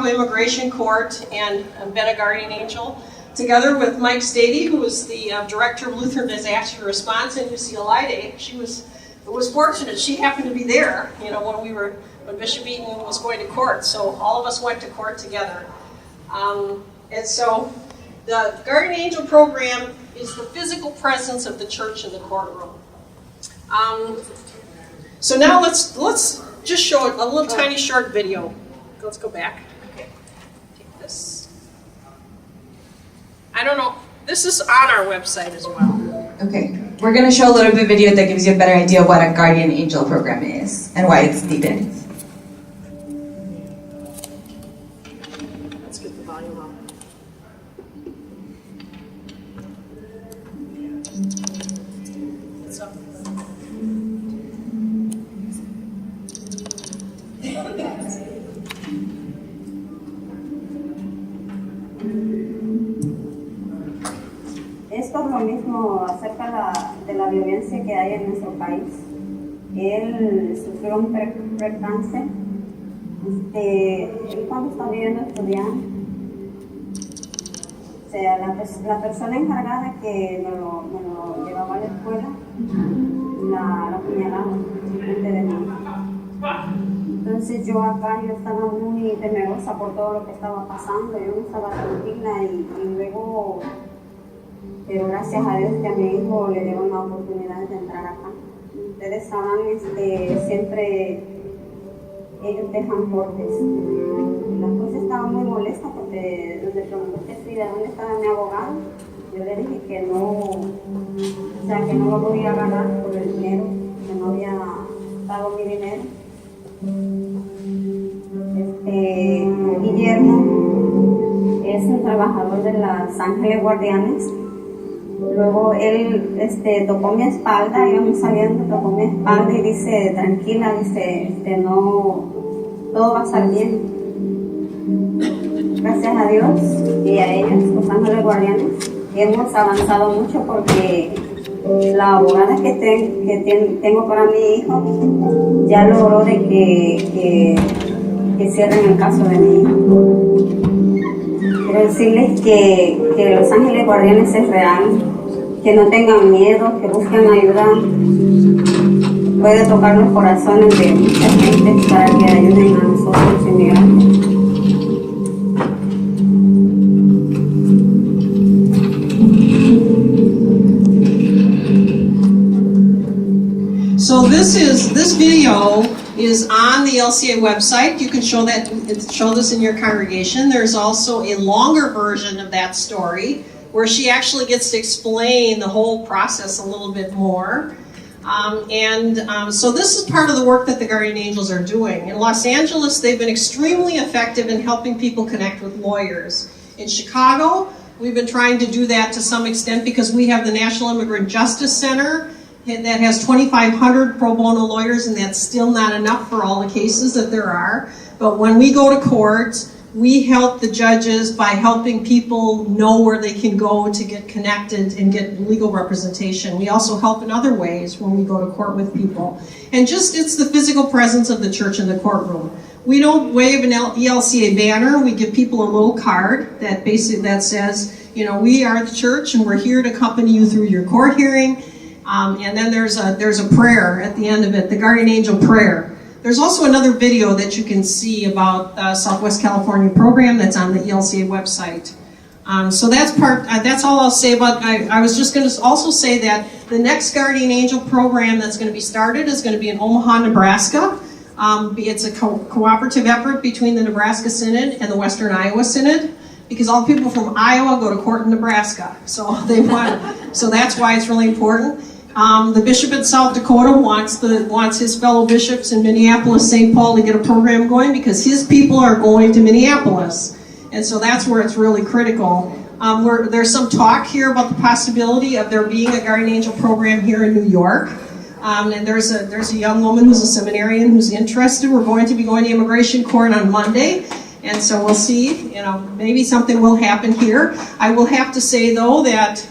Immigration Court and been a guardian angel, together with Mike Stady, who was the director of Lutheran Disaster Response in UCLA. It was fortunate she happened to be there, when Bishop Eaton was going to court. So all of us went to court together. And so the Guardian Angel program is the physical presence of the church in the courtroom. So now let's just show a little tiny short video. Let's go back. Okay, take this. I don't know. This is on our website as well. Okay, we're going to show a little bit of video that gives you a better idea of what a Guardian Angel program is and why it's needed. Let's get the volume up. It's up. Es por lo mismo acerca de la violencia que hay en nuestro país. Él sufrió un percance. Él cuando estaba viviendo estudiando, o sea, la persona encargada que me lo llevaba a la escuela, la apuñalaba frente de mí. Entonces yo estaba muy temerosa por todo lo que estaba pasando. Yo no estaba tranquila y luego pero gracias a Dios que a mi hijo le dieron la oportunidad de entrar acá. Ustedes saben, siempre ellos dejan cortes. La cosa estaba muy molesta porque le pregunté si de dónde estaba mi abogado. Yo le dije que no, o sea, que no lo podía agarrar por el dinero, que no había dado mi dinero. Guillermo es un trabajador de Los Ángeles Guardianes. Luego él tocó mi espalda, íbamos saliendo, tocó mi espalda y dice, tranquila, dice, no, todo va a estar bien. Gracias a Dios y a ellos, Los Ángeles Guardianes, hemos avanzado mucho porque la abogada que tengo para mi hijo ya logró de que cierren el caso de mi hijo. Quiero decirles que Los Ángeles Guardianes es real, que no tengan miedo, que busquen ayuda. Puede tocar los corazones de mucha gente para que ayuden a nosotros los inmigrantes. So this video is on the ELCA website. You can show this in your congregation. There's also a longer version of that story where she actually gets to explain the whole process a little bit more. So this is part of the work that the Guardian Angels are doing. In Los Angeles, they've been extremely effective in helping people connect with lawyers. In Chicago, we've been trying to do that to some extent because we have the National Immigrant Justice Center that has 2,500 pro bono lawyers, and that's still not enough for all the cases that there are. But when we go to court, we help the judges by helping people know where they can go to get connected and get legal representation. We also help in other ways when we go to court with people. And it's the physical presence of the church in the courtroom. We don't wave an ELCA banner. We give people a little card that says, we are the church and we're here to accompany you through your court hearing. And then there's a prayer at the end of it, the Guardian Angel prayer. There's also another video that you can see about the Southwest California program that's on the ELCA website. So that's all I'll say about. I was just going to also say that the next Guardian Angel program that's going to be started is going to be in Omaha, Nebraska. It's a cooperative effort between the Nebraska Synod and the Western Iowa Synod, because all the people from Iowa go to court in Nebraska. So that's why it's really important. The bishop in South Dakota wants his fellow bishops in Minneapolis, St. Paul to get a program going because his people are going to Minneapolis. And so that's where it's really critical. There's some talk here about the possibility of there being a Guardian Angel program here in New York. And there's a young woman who's a seminarian who's interested. We're going to be going to immigration court on Monday. And so we'll see, maybe something will happen here. I will have to say, though, that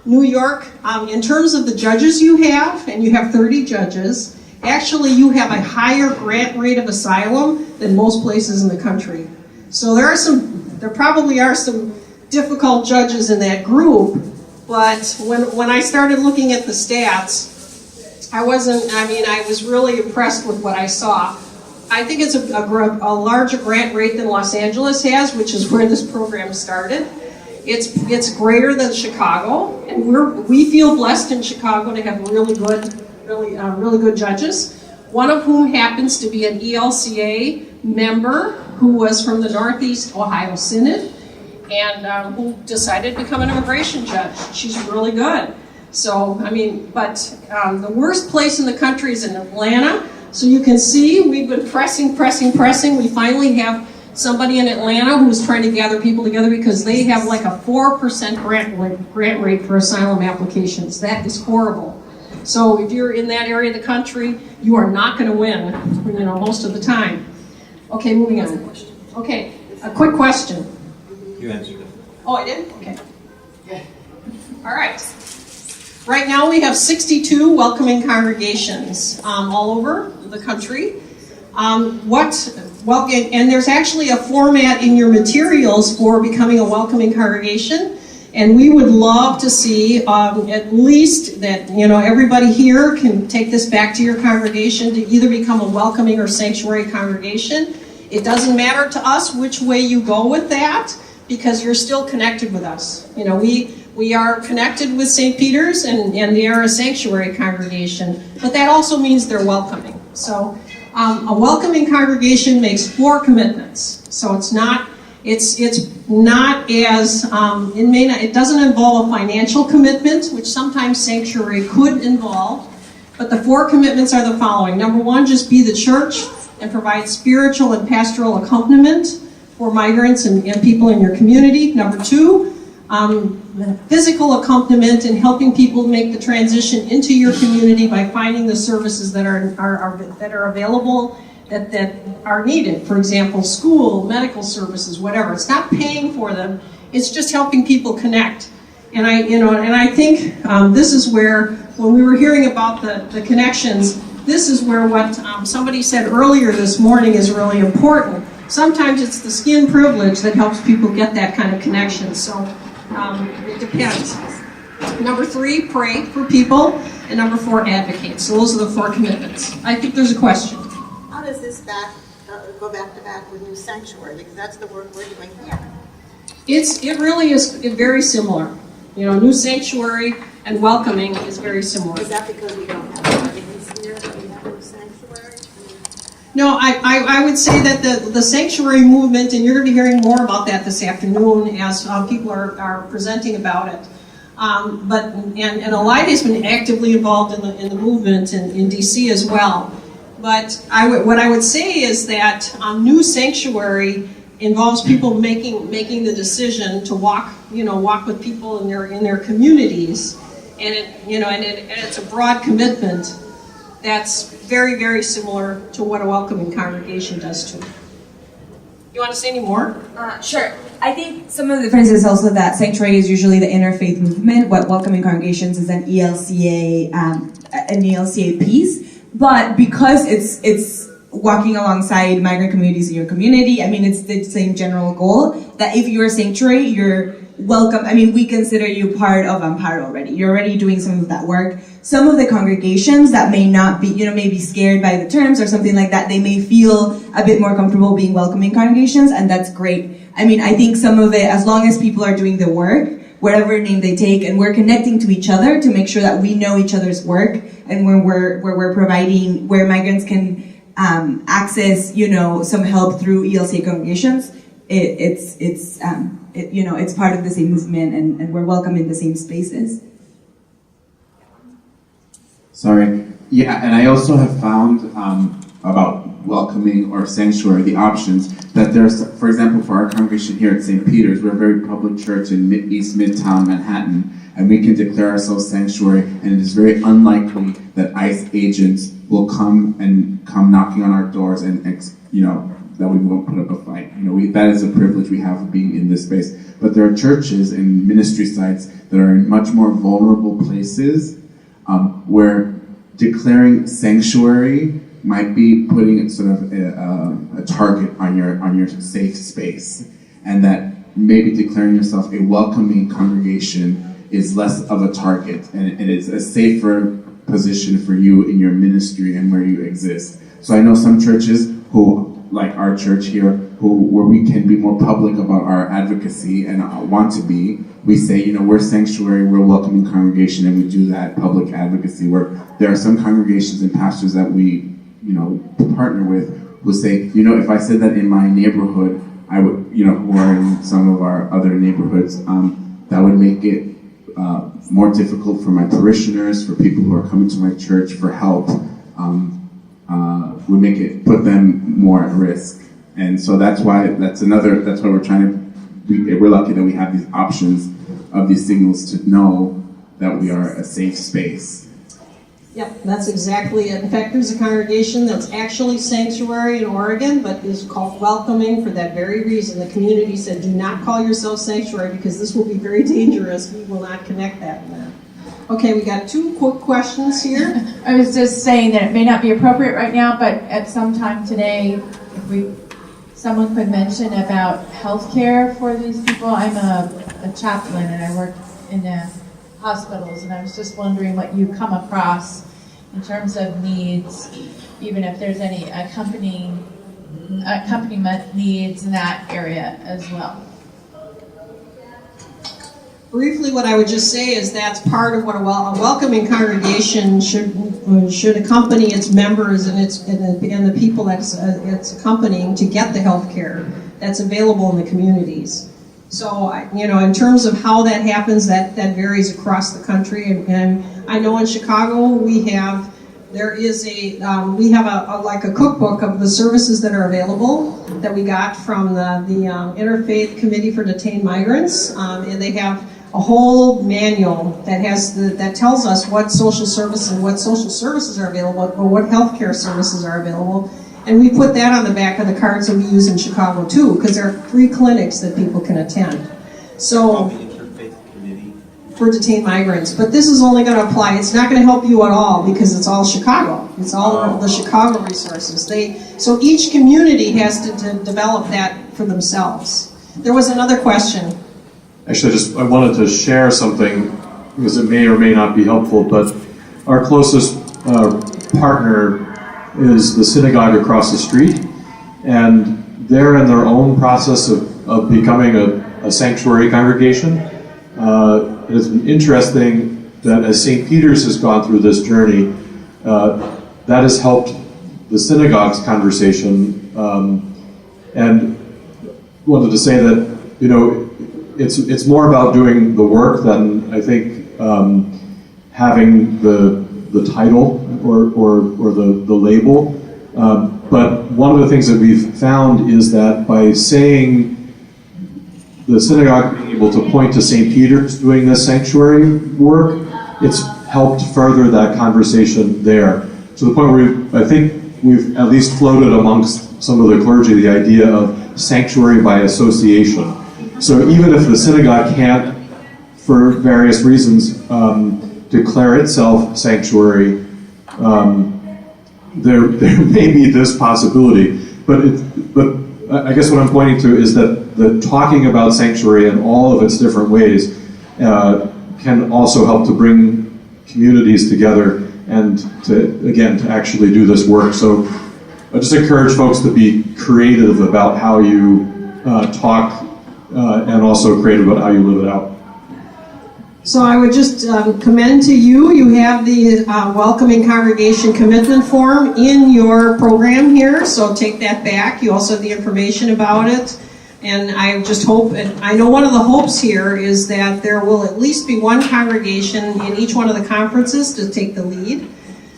New York, in terms of the judges you have, and you have 30 judges, actually you have a higher grant rate of asylum than most places in the country. So there probably are some difficult judges in that group, but when I started looking at the stats, I was really impressed with what I saw. I think it's a larger grant rate than Los Angeles has, which is where this program started. It's greater than Chicago, and we feel blessed in Chicago to have really good judges. One of whom happens to be an ELCA member who was from the Northeast Ohio Synod, and who decided to become an immigration judge. She's really good. So the worst place in the country is in Atlanta. So you can see we've been pressing. We finally have somebody in Atlanta who's trying to gather people together because they have like a 4% grant rate for asylum applications. That is horrible. So if you're in that area of the country, you are not going to win, most of the time. Okay, moving on. Okay, a quick question. You answered it. Oh, I did? Okay. All right. Right now we have 62 welcoming congregations all over the country. And there's actually a format in your materials for becoming a welcoming congregation, and we would love to see at least that everybody here can take this back to your congregation to either become a welcoming or sanctuary congregation. It doesn't matter to us which way you go with that, because you're still connected with us. You know, we are connected with St. Peter's and they are a sanctuary congregation, but that also means they're welcoming. So a welcoming congregation makes 4 commitments. So it's not as, it doesn't involve a financial commitment, which sometimes sanctuary could involve, but the 4 commitments are the following. Number 1, just be the church and provide spiritual and pastoral accompaniment for migrants and people in your community. Number 2, physical accompaniment and helping people make the transition into your community by finding the services that are available that are needed. For example, school, medical services, whatever. It's not paying for them. It's just helping people connect. And I think this is where, when we were hearing about the connections, this is where what somebody said earlier this morning is really important. Sometimes it's the skin privilege that helps people get that kind of connection. So it depends. Number 3, pray for people. And number 4, advocate. So those are the 4 commitments. I think there's a question. How does this go back to back with New Sanctuary? Because that's the work we're doing here. It really is very similar. You know, New Sanctuary and welcoming is very similar. Is that because we don't have weddings here that we have New Sanctuary? No, I would say that the sanctuary movement, and you're going to be hearing more about that this afternoon as people are presenting about it. But Elida has been actively involved in the movement in DC as well. But what I would say is that New Sanctuary involves people making the decision to walk with people in their communities, and it's a broad commitment that's very, very similar to what a welcoming congregation does too. You want to say any more? Sure. I think some of the difference is also that sanctuary is usually the interfaith movement. What welcoming congregations is an ELCA piece. But because it's walking alongside migrant communities in your community, I mean, it's the same general goal that if you're a sanctuary, you're welcome. I mean, we consider you part of AMMPARO already. You're already doing some of that work. Some of the congregations that may not be, may be scared by the terms or something like that, they may feel a bit more comfortable being welcoming congregations, and that's great. I mean, I think some of it, as long as people are doing the work, whatever name they take, and we're connecting to each other to make sure that we know each other's work, and where we're providing, where migrants can access, some help through ELCA congregations, it's part of the same movement, and we're welcome in the same spaces. Sorry. Yeah, and I also have found about welcoming or sanctuary, the options, that there's, for example, for our congregation here at St. Peter's, we're a very public church in East Midtown Manhattan, and we can declare ourselves sanctuary, and it is very unlikely that ICE agents will come knocking on our doors and that we won't put up a fight. That is a privilege we have of being in this space. But there are churches and ministry sites that are in much more vulnerable places where declaring sanctuary might be putting sort of a target on your safe space, and that maybe declaring yourself a welcoming congregation is less of a target, and it is a safer position for you in your ministry and where you exist. So I know some churches who, like our church here, where we can be more public about our advocacy and want to be. We say, we're sanctuary, we're a welcoming congregation, and we do that public advocacy work. There are some congregations and pastors that we, partner with who say, if I said that in my neighborhood, I would, who are in some of our other neighborhoods, that would make it more difficult for my parishioners, for people who are coming to my church for help, would put them more at risk. And so that's why we're we're lucky that we have these options of these signals to know that we are a safe space. Yep, that's exactly it. In fact, there's a congregation that's actually sanctuary in Oregon, but is called welcoming for that very reason. The community said, do not call yourself sanctuary because this will be very dangerous. We will not connect that with that. Okay, we got 2 quick questions here. I was just saying that it may not be appropriate right now, but at some time today, if someone could mention about health care for these people. I'm a chaplain and I work in hospitals, and I was just wondering what you come across in terms of needs, even if there's any accompaniment needs in that area as well. Briefly, what I would just say is that's part of what a welcoming congregation should accompany its members and the people that's it's accompanying to get the health care that's available in the communities. So, in terms of how that happens, that varies across the country. And I know in Chicago we have a cookbook of the services that are available that we got from the Interfaith Committee for Detained Migrants, and they have a whole manual that tells us what social services are available, or what healthcare services are available, and we put that on the back of the cards that we use in Chicago too, because there are free clinics that people can attend. So. For detained migrants, but this is only going to apply. It's not going to help you at all because it's all Chicago. It's all the Chicago resources. So each community has to develop that for themselves. There was another question. Actually, I wanted to share something because it may or may not be helpful, but our closest partner is the synagogue across the street, and they're in their own process of becoming a sanctuary congregation. It's been interesting that as St. Peter's has gone through this journey, that has helped the synagogue's conversation, and wanted to say that, it's more about doing the work than I think having the title or the label. But one of the things that we've found is that by saying the synagogue being able to point to St. Peter's doing this sanctuary work, it's helped further that conversation there. To the point where I think we've at least floated amongst some of the clergy the idea of sanctuary by association. So even if the synagogue can't, for various reasons, declare itself sanctuary, there may be this possibility. But I guess what I'm pointing to is that the talking about sanctuary in all of its different ways can also help to bring communities together and to actually do this work. So I just encourage folks to be creative about how you talk and also creative about how you live it out. So I would just commend to you, you have the Welcoming Congregation Commitment Form in your program here, so take that back. You also have the information about it. And I just hope, and I know one of the hopes here is that there will at least be one congregation in each one of the conferences to take the lead.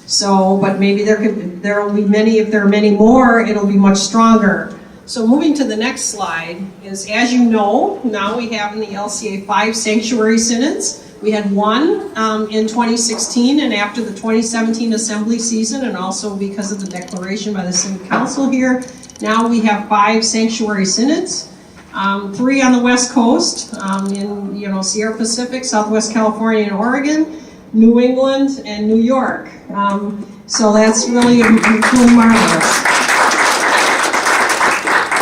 So, but maybe there will be many, if there are many more, it'll be much stronger. So moving to the next slide is, as you know, now we have in the LCA 5 sanctuary synods. We had one in 2016 and after the 2017 assembly season, and also because of the declaration by the Synod Council here, now we have 5 sanctuary synods. 3 on the West Coast, in Sierra Pacific, Southwest California and Oregon, New England, and New York. So that's really marvelous.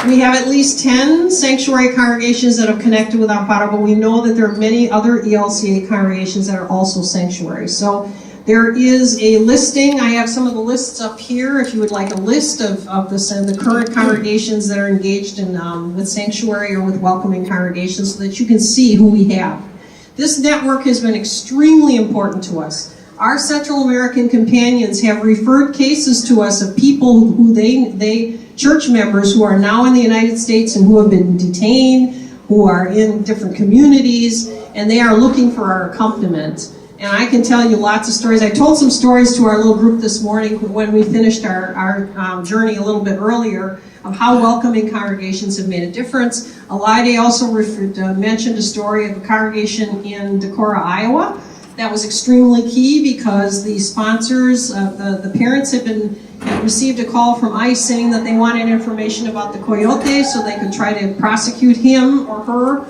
We have at least 10 sanctuary congregations that have connected with AMMPARO, but we know that there are many other ELCA congregations that are also sanctuaries. So there is a listing. I have some of the lists up here if you would like a list of the current congregations that are engaged in with sanctuary or with welcoming congregations, so that you can see who we have. This network has been extremely important to us. Our Central American companions have referred cases to us of people who they church members who are now in the United States and who have been detained, who are in different communities, and they are looking for our accompaniment. And I can tell you lots of stories. I told some stories to our little group this morning when we finished our journey a little bit earlier of how welcoming congregations have made a difference. Alaide also mentioned a story of a congregation in Decorah, Iowa. That was extremely key because the sponsors, the parents had received a call from ICE saying that they wanted information about the coyote so they could try to prosecute him or her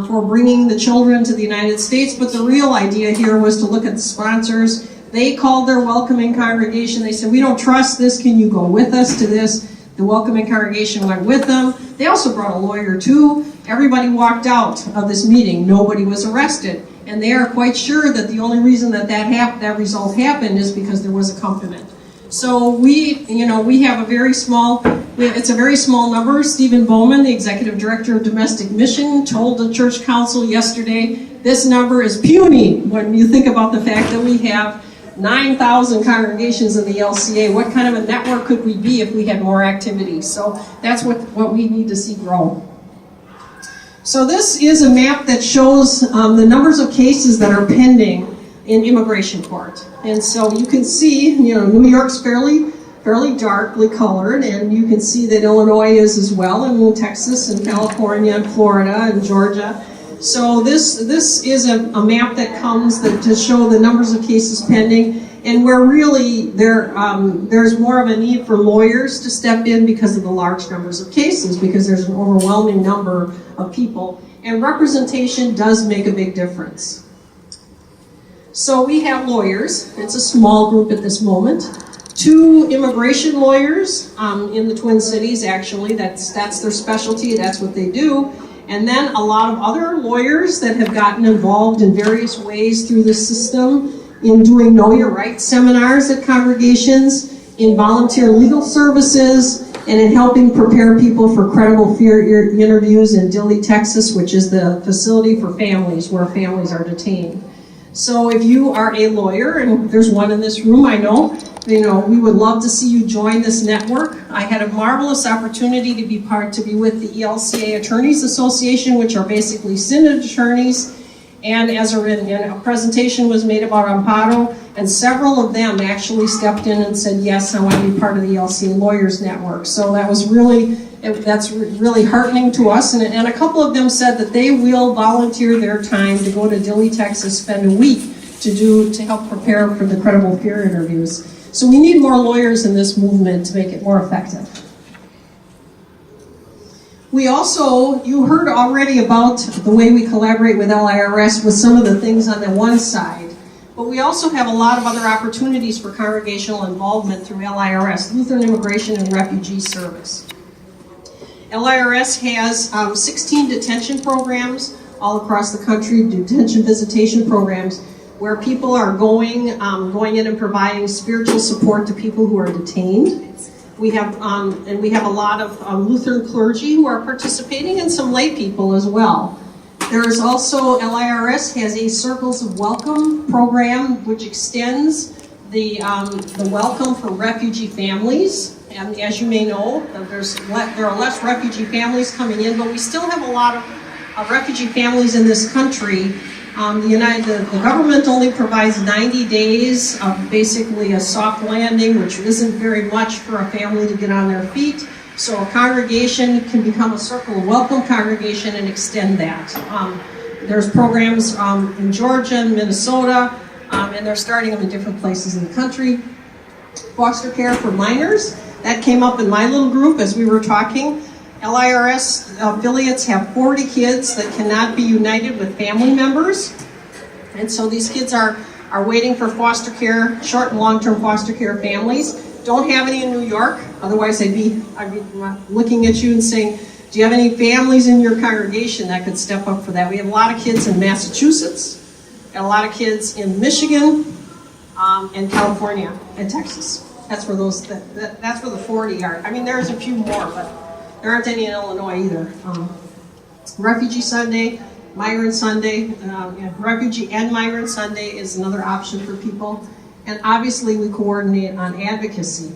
for bringing the children to the United States. But the real idea here was to look at the sponsors. They called their welcoming congregation. They said, we don't trust this. Can you go with us to this? The welcoming congregation went with them. They also brought a lawyer too. Everybody walked out of this meeting. Nobody was arrested. And they are quite sure that the only reason that result happened is because there was accompaniment. So we have a very small It's a very small number. Stephen Bowman, the Executive Director of Domestic Mission, told the Church Council yesterday, this number is puny when you think about the fact that we have 9,000 congregations in the ELCA. What kind of a network could we be if we had more activity? So that's what we need to see grow. So this is a map that shows the numbers of cases that are pending in immigration court. And so you can see, New York's fairly darkly colored, and you can see that Illinois is as well, and Texas and California and Florida and Georgia. So this is a map that comes to show the numbers of cases pending, and where really there's more of a need for lawyers to step in because of the large numbers of cases, because there's an overwhelming number of people, and representation does make a big difference. So we have lawyers. It's a small group at this moment. 2 immigration lawyers in the Twin Cities, actually. That's their specialty. That's what they do. And then a lot of other lawyers that have gotten involved in various ways through the system in doing Know Your Rights seminars at congregations, in volunteer legal services, and in helping prepare people for credible fear interviews in Dilley, Texas, which is the facility for families where families are detained. So if you are a lawyer, and there's one in this room, I know, we would love to see you join this network. I had a marvelous opportunity to be with the ELCA Attorneys Association, which are basically Synod attorneys, and as a presentation was made about AMMPARO, and several of them actually stepped in and said, yes, I want to be part of the ELCA Lawyers Network. So that's really heartening to us, and a couple of them said that they will volunteer their time to go to Dilley, Texas, spend a week to help prepare for the credible fear interviews. So we need more lawyers in this movement to make it more effective. We also, you heard already about the way we collaborate with LIRS with some of the things on the one side, but we also have a lot of other opportunities for congregational involvement through LIRS, Lutheran Immigration and Refugee Service. LIRS has 16 detention programs all across the country, detention visitation programs, where people are going in and providing spiritual support to people who are detained. We have a lot of Lutheran clergy who are participating, and some lay people as well. There is also, LIRS has a Circles of Welcome program, which extends the welcome for refugee families. And as you may know, there are less refugee families coming in, but we still have a lot of refugee families in this country. The government only provides 90 days of basically a soft landing, which isn't very much for a family to get on their feet. So a congregation can become a Circle of Welcome congregation and extend that. There's programs in Georgia and Minnesota, and they're starting them in different places in the country. Foster care for minors, that came up in my little group as we were talking. LIRS affiliates have 40 kids that cannot be united with family members. And so these kids are waiting for foster care, short and long-term foster care families. Don't have any in New York, otherwise I'd be looking at you and saying, do you have any families in your congregation that could step up for that? We have a lot of kids in Massachusetts, and a lot of kids in Michigan, and California, and Texas. That's where that's where the 40 are. I mean, there's a few more, but there aren't any in Illinois either. Refugee Sunday, Migrant Sunday, Refugee and Migrant Sunday is another option for people. And obviously we coordinate on advocacy.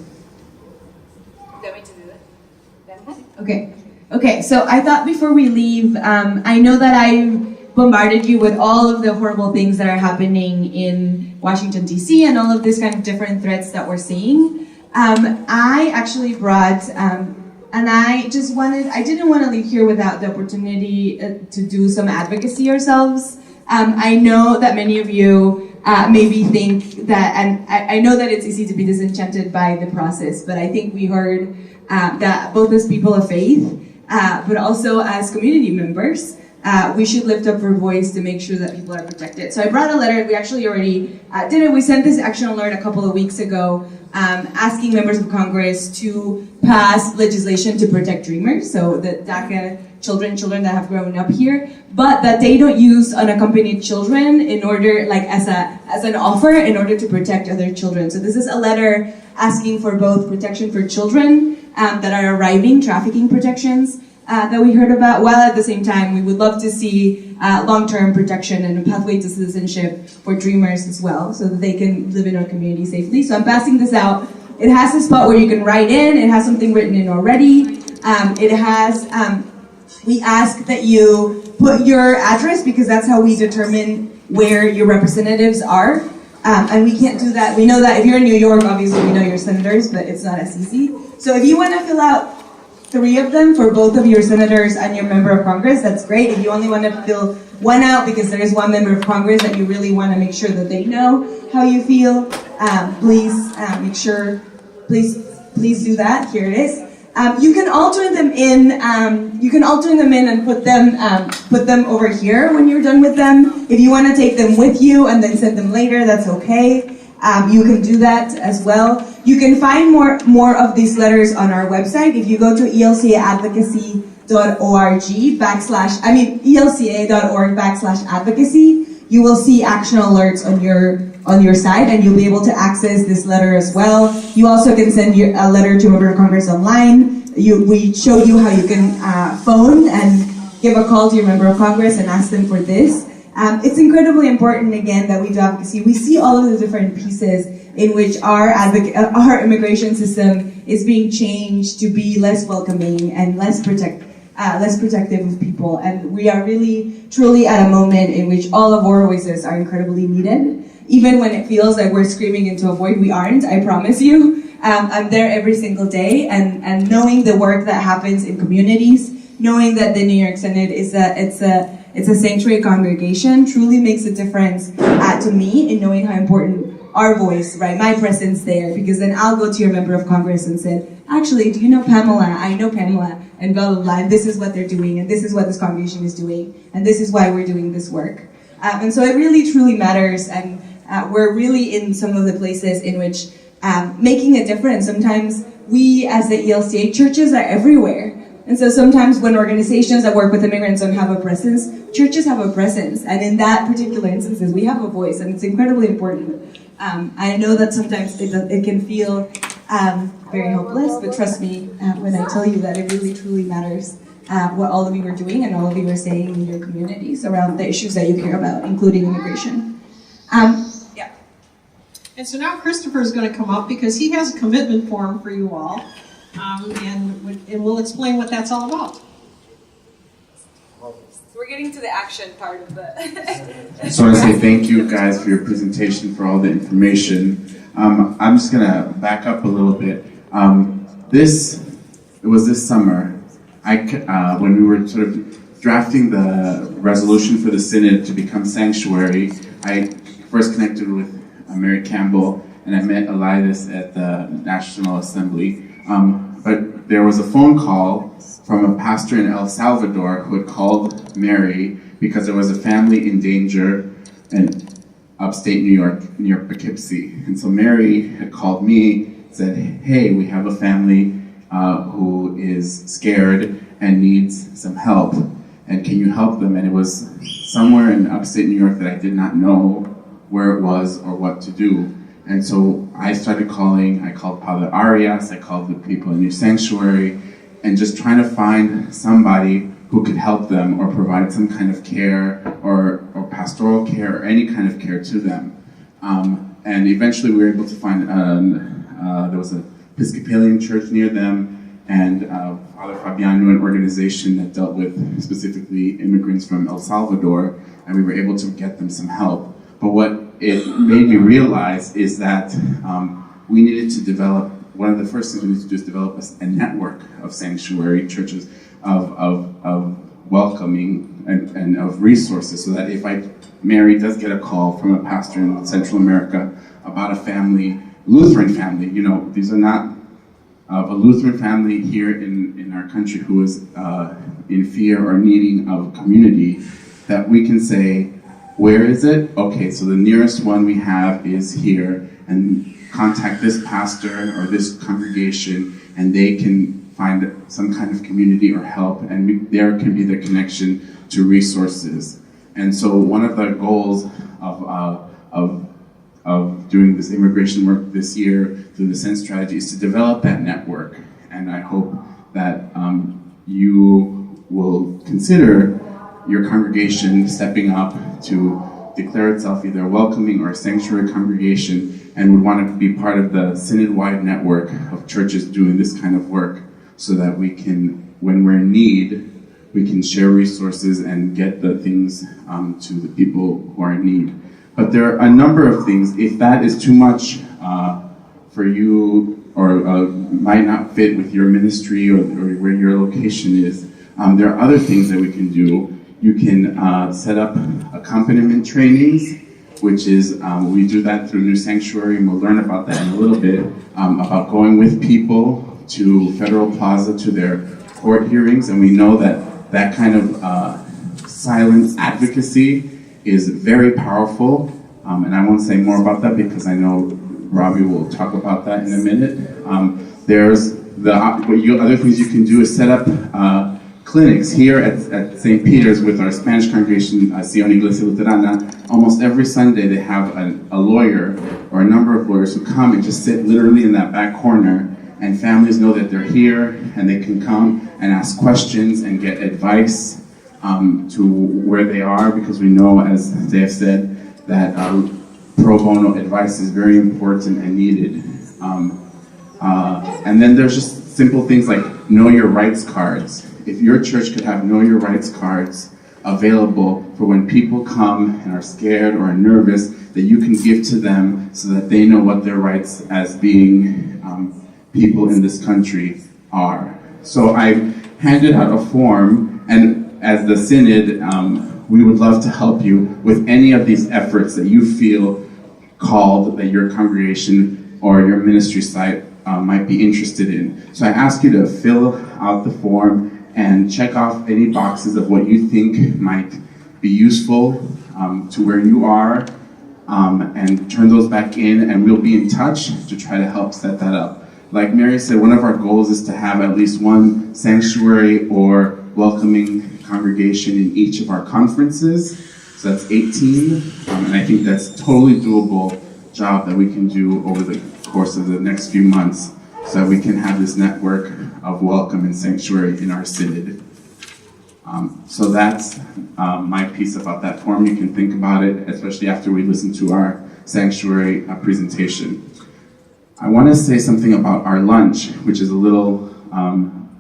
Okay, so I thought before we leave, I know that I bombarded you with all of the horrible things that are happening in Washington, D.C. and all of these kind of different threats that we're seeing. I actually brought, and I didn't want to leave here without the opportunity to do some advocacy ourselves. I know that many of you maybe think that, and I know that it's easy to be disenchanted by the process, but I think we heard that both as people of faith, but also as community members, we should lift up our voice to make sure that people are protected. So I brought a letter. We actually already did it. We sent this action alert a couple of weeks ago, asking members of Congress to pass legislation to protect dreamers, so the DACA children that have grown up here, but that they don't use unaccompanied children in order, like as an offer, in order to protect other children. So this is a letter asking for both protection for children that are arriving, trafficking protections that we heard about, while at the same time we would love to see long-term protection and a pathway to citizenship for dreamers as well, so that they can live in our community safely. So I'm passing this out. It has a spot where you can write in. It has something written in already. We ask that you put your address, because that's how we determine where your representatives are. And we can't do that. We know that if you're in New York, obviously we know your senators, but it's not as easy. So if you want to fill out 3 of them for both of your senators and your member of Congress, that's great. If you only want to fill 1 out because there is 1 member of Congress that you really want to make sure that they know how you feel, please make sure, please do that. Here it is. You can all join them in. And put them over here when you're done with them. If you want to take them with you and then send them later, that's okay. You can do that as well. You can find more of these letters on our website. If you go to elcaadvocacy.org/advocacy, you will see action alerts on your site, and you'll be able to access this letter as well. You also can send a letter to a member of Congress online. We show you how you can phone and give a call to your member of Congress and ask them for this. It's incredibly important, again, that we do advocacy. We see all of the different pieces in which our immigration system is being changed to be less welcoming and less protective of people. And we are really, truly at a moment in which all of our voices are incredibly needed. Even when it feels like we're screaming into a void, we aren't, I promise you. I'm there every single day, and knowing the work that happens in communities, knowing that the New York Synod is a sanctuary congregation, truly makes a difference to me in knowing how important our voice, right, my presence there, because then I'll go to your member of Congress and say, actually, do you know Pamela? I know Pamela, and blah, blah, blah, and this is what they're doing, and this is what this congregation is doing, and this is why we're doing this work. And so it really, truly matters, and we're really in some of the places in which making a difference. Sometimes we, as the ELCA, churches are everywhere. And so sometimes when organizations that work with immigrants don't have a presence, churches have a presence. And in that particular instances, we have a voice, and it's incredibly important. I know that sometimes it can feel very hopeless, but trust me when I tell you that it really, truly matters what all of you are doing and all of you are saying in your communities around the issues that you care about, including immigration. Yeah. And so now Christopher is going to come up because he has a commitment form for you all, and we'll explain what that's all about. So we're getting to the action part of the... So I want to say thank you guys for your presentation, for all the information. I'm just going to back up a little bit. It was this summer, when we were sort of drafting the resolution for the Synod to become sanctuary, I first connected with Mary Campbell, and I met Elias at the National Assembly. But there was a phone call from a pastor in El Salvador who had called Mary because there was a family in danger in upstate New York, near Poughkeepsie. And so Mary had called me, said, hey, we have a family who is scared and needs some help, and can you help them? And it was somewhere in upstate New York that I did not know where it was or what to do. And so I started calling. I called Padre Arias, I called the people in New Sanctuary, and just trying to find somebody who could help them or provide some kind of care or pastoral care or any kind of care to them. And eventually we were able to find, there was an Episcopalian church near them, and Father Fabian knew an organization that dealt with specifically immigrants from El Salvador, and we were able to get them some help. But what it made me realize is that we needed to develop, one of the first things we needed to do is develop a network of sanctuary churches, of welcoming and of resources, so that if Mary does get a call from a pastor in Central America about a family, Lutheran family, these are not a Lutheran family here in our country who is in fear or needing of community, that we can say, where is it? Okay, so the nearest one we have is here, and contact this pastor or this congregation, and they can find some kind of community or help, and there can be the connection to resources. And so one of the goals of doing this immigration work this year through the SEND strategy is to develop that network. and I hope that you will consider your congregation stepping up to declare itself either a welcoming or a sanctuary congregation, and would want to be part of the Synod-wide network of churches doing this kind of work, so that we can, when we're in need, we can share resources and get the things to the people who are in need. But there are a number of things. If that is too much for you, or might not fit with your ministry or where your location is, there are other things that we can do. You can set up accompaniment trainings, which is, we do that through New Sanctuary, and we'll learn about that in a little bit, about going with people to Federal Plaza to their court hearings, and we know that that kind of silent advocacy is very powerful, and I won't say more about that because I know Robbie will talk about that in a minute. There's other things you can do is set up clinics here at St. Peter's with our Spanish congregation, Sion Iglesia Luterana. Almost every Sunday they have a lawyer or a number of lawyers who come and just sit literally in that back corner, and families know that they're here and they can come and ask questions and get advice to where they are, because we know, as they have said, that pro bono advice is very important and needed. And then there's just simple things like know your rights cards. If your church could have know your rights cards available for when people come and are scared or are nervous, that you can give to them so that they know what their rights as being people in this country are. So I handed out a form, and as the Synod, we would love to help you with any of these efforts that you feel called, that your congregation or your ministry site might be interested in. So I ask you to fill out the form and check off any boxes of what you think might be useful to where you are, and turn those back in, and we'll be in touch to try to help set that up. Like Mary said, one of our goals is to have at least one sanctuary or welcoming congregation in each of our conferences. So that's 18, and I think that's a totally doable job that we can do over the course of the next few months, so that we can have this network of welcome and sanctuary in our Synod. So that's my piece about that form. You can think about it, especially after we listen to our sanctuary presentation. I want to say something about our lunch, which is a little,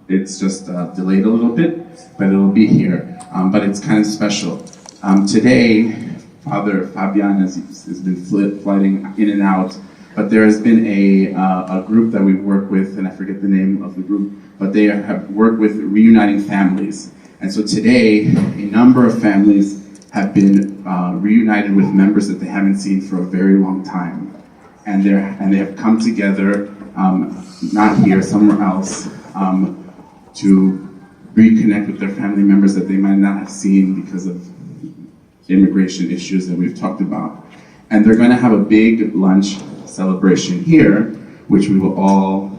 it's just delayed a little bit, but it'll be here. But it's kind of special. Today, Father Fabian has been flighting in and out, but there has been a group that we work with, and I forget the name of the group, but they have worked with reuniting families. And so today, a number of families have been reunited with members that they haven't seen for a very long time. And they have come together, not here, somewhere else, to reconnect with their family members that they might not have seen because of immigration issues that we've talked about. And they're going to have a big lunch celebration here, which we will all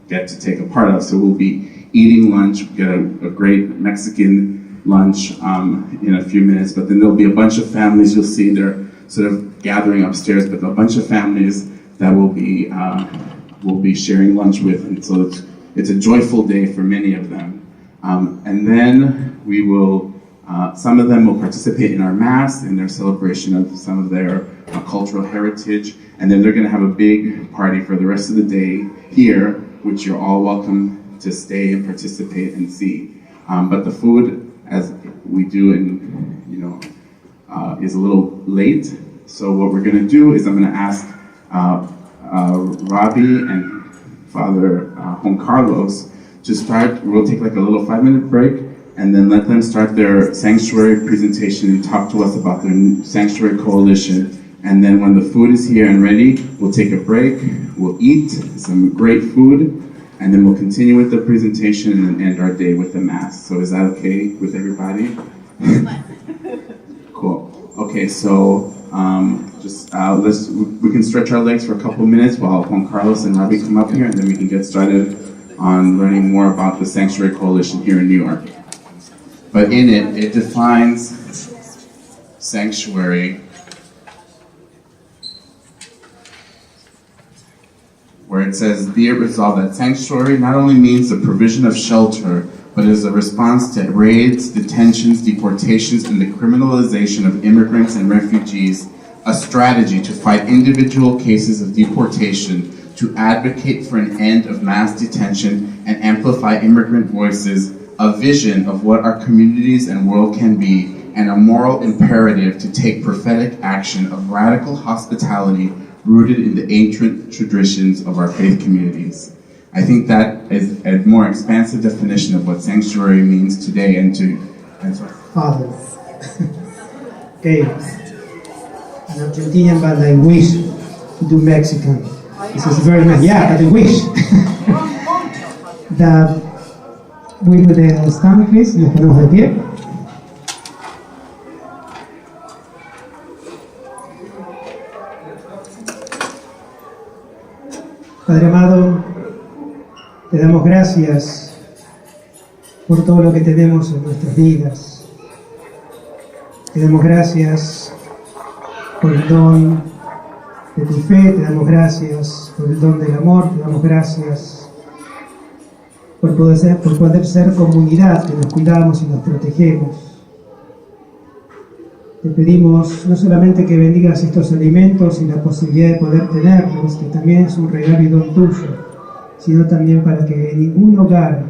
get to take a part of. So we'll be eating lunch, get a great Mexican lunch in a few minutes, but then there'll be a bunch of families you'll see. They're sort of gathering upstairs, but a bunch of families that we'll be sharing lunch with, and so it's a joyful day for many of them. And then we will, some of them will participate in our Mass, in their celebration of some of their cultural heritage, and then they're going to have a big party for the rest of the day here, which you're all welcome to stay and participate and see. But the food, as we do, is a little late. So what we're going to do is I'm going to ask Robbie and Father Juan Carlos to start. We'll take like a little 5-minute break, and then let them start their sanctuary presentation and talk to us about their sanctuary coalition. And then when the food is here and ready, we'll take a break, we'll eat some great food, and then we'll continue with the presentation and then end our day with the Mass. So is that okay with everybody? Cool. Okay, so we can stretch our legs for a couple minutes while Juan Carlos and Robbie come up here, and then we can get started on learning more about the Sanctuary Coalition here in New York. But in it defines sanctuary where it says, "Be it resolved that sanctuary not only means the provision of shelter, but is a response to raids, detentions, deportations, and the criminalization of immigrants and refugees, a strategy to fight individual cases of deportation, to advocate for an end of mass detention and amplify immigrant voices, a vision of what our communities and world can be, and a moral imperative to take prophetic action of radical hospitality rooted in the ancient traditions of our faith communities." I think that is a more expansive definition of what sanctuary means today and so Father. Okay. An Argentinian, but I wish to do Mexican. This is very nice. Yeah, but I wish. We would stand, please, nos ponemos de pie. Padre amado, te damos gracias por todo lo que tenemos en nuestras vidas. Te damos gracias por el don de tu fe, te damos gracias por el don del amor, te damos gracias por poder ser comunidad, que nos cuidamos y nos protegemos. Te pedimos no solamente que bendigas estos alimentos y la posibilidad de poder tenerlos, que también es un regalo y don tuyo, sino también para que en ningún hogar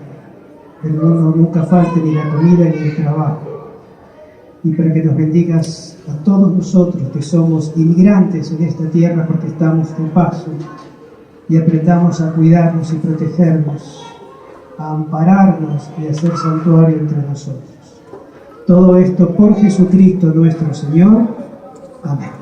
del mundo nunca falte ni la comida ni el trabajo. Y para que nos bendigas a todos nosotros que somos inmigrantes en esta tierra porque estamos de paso y aprendamos a cuidarnos y protegernos, a ampararnos y a ser santuario entre nosotros. Todo esto por Jesucristo nuestro Señor. Amén.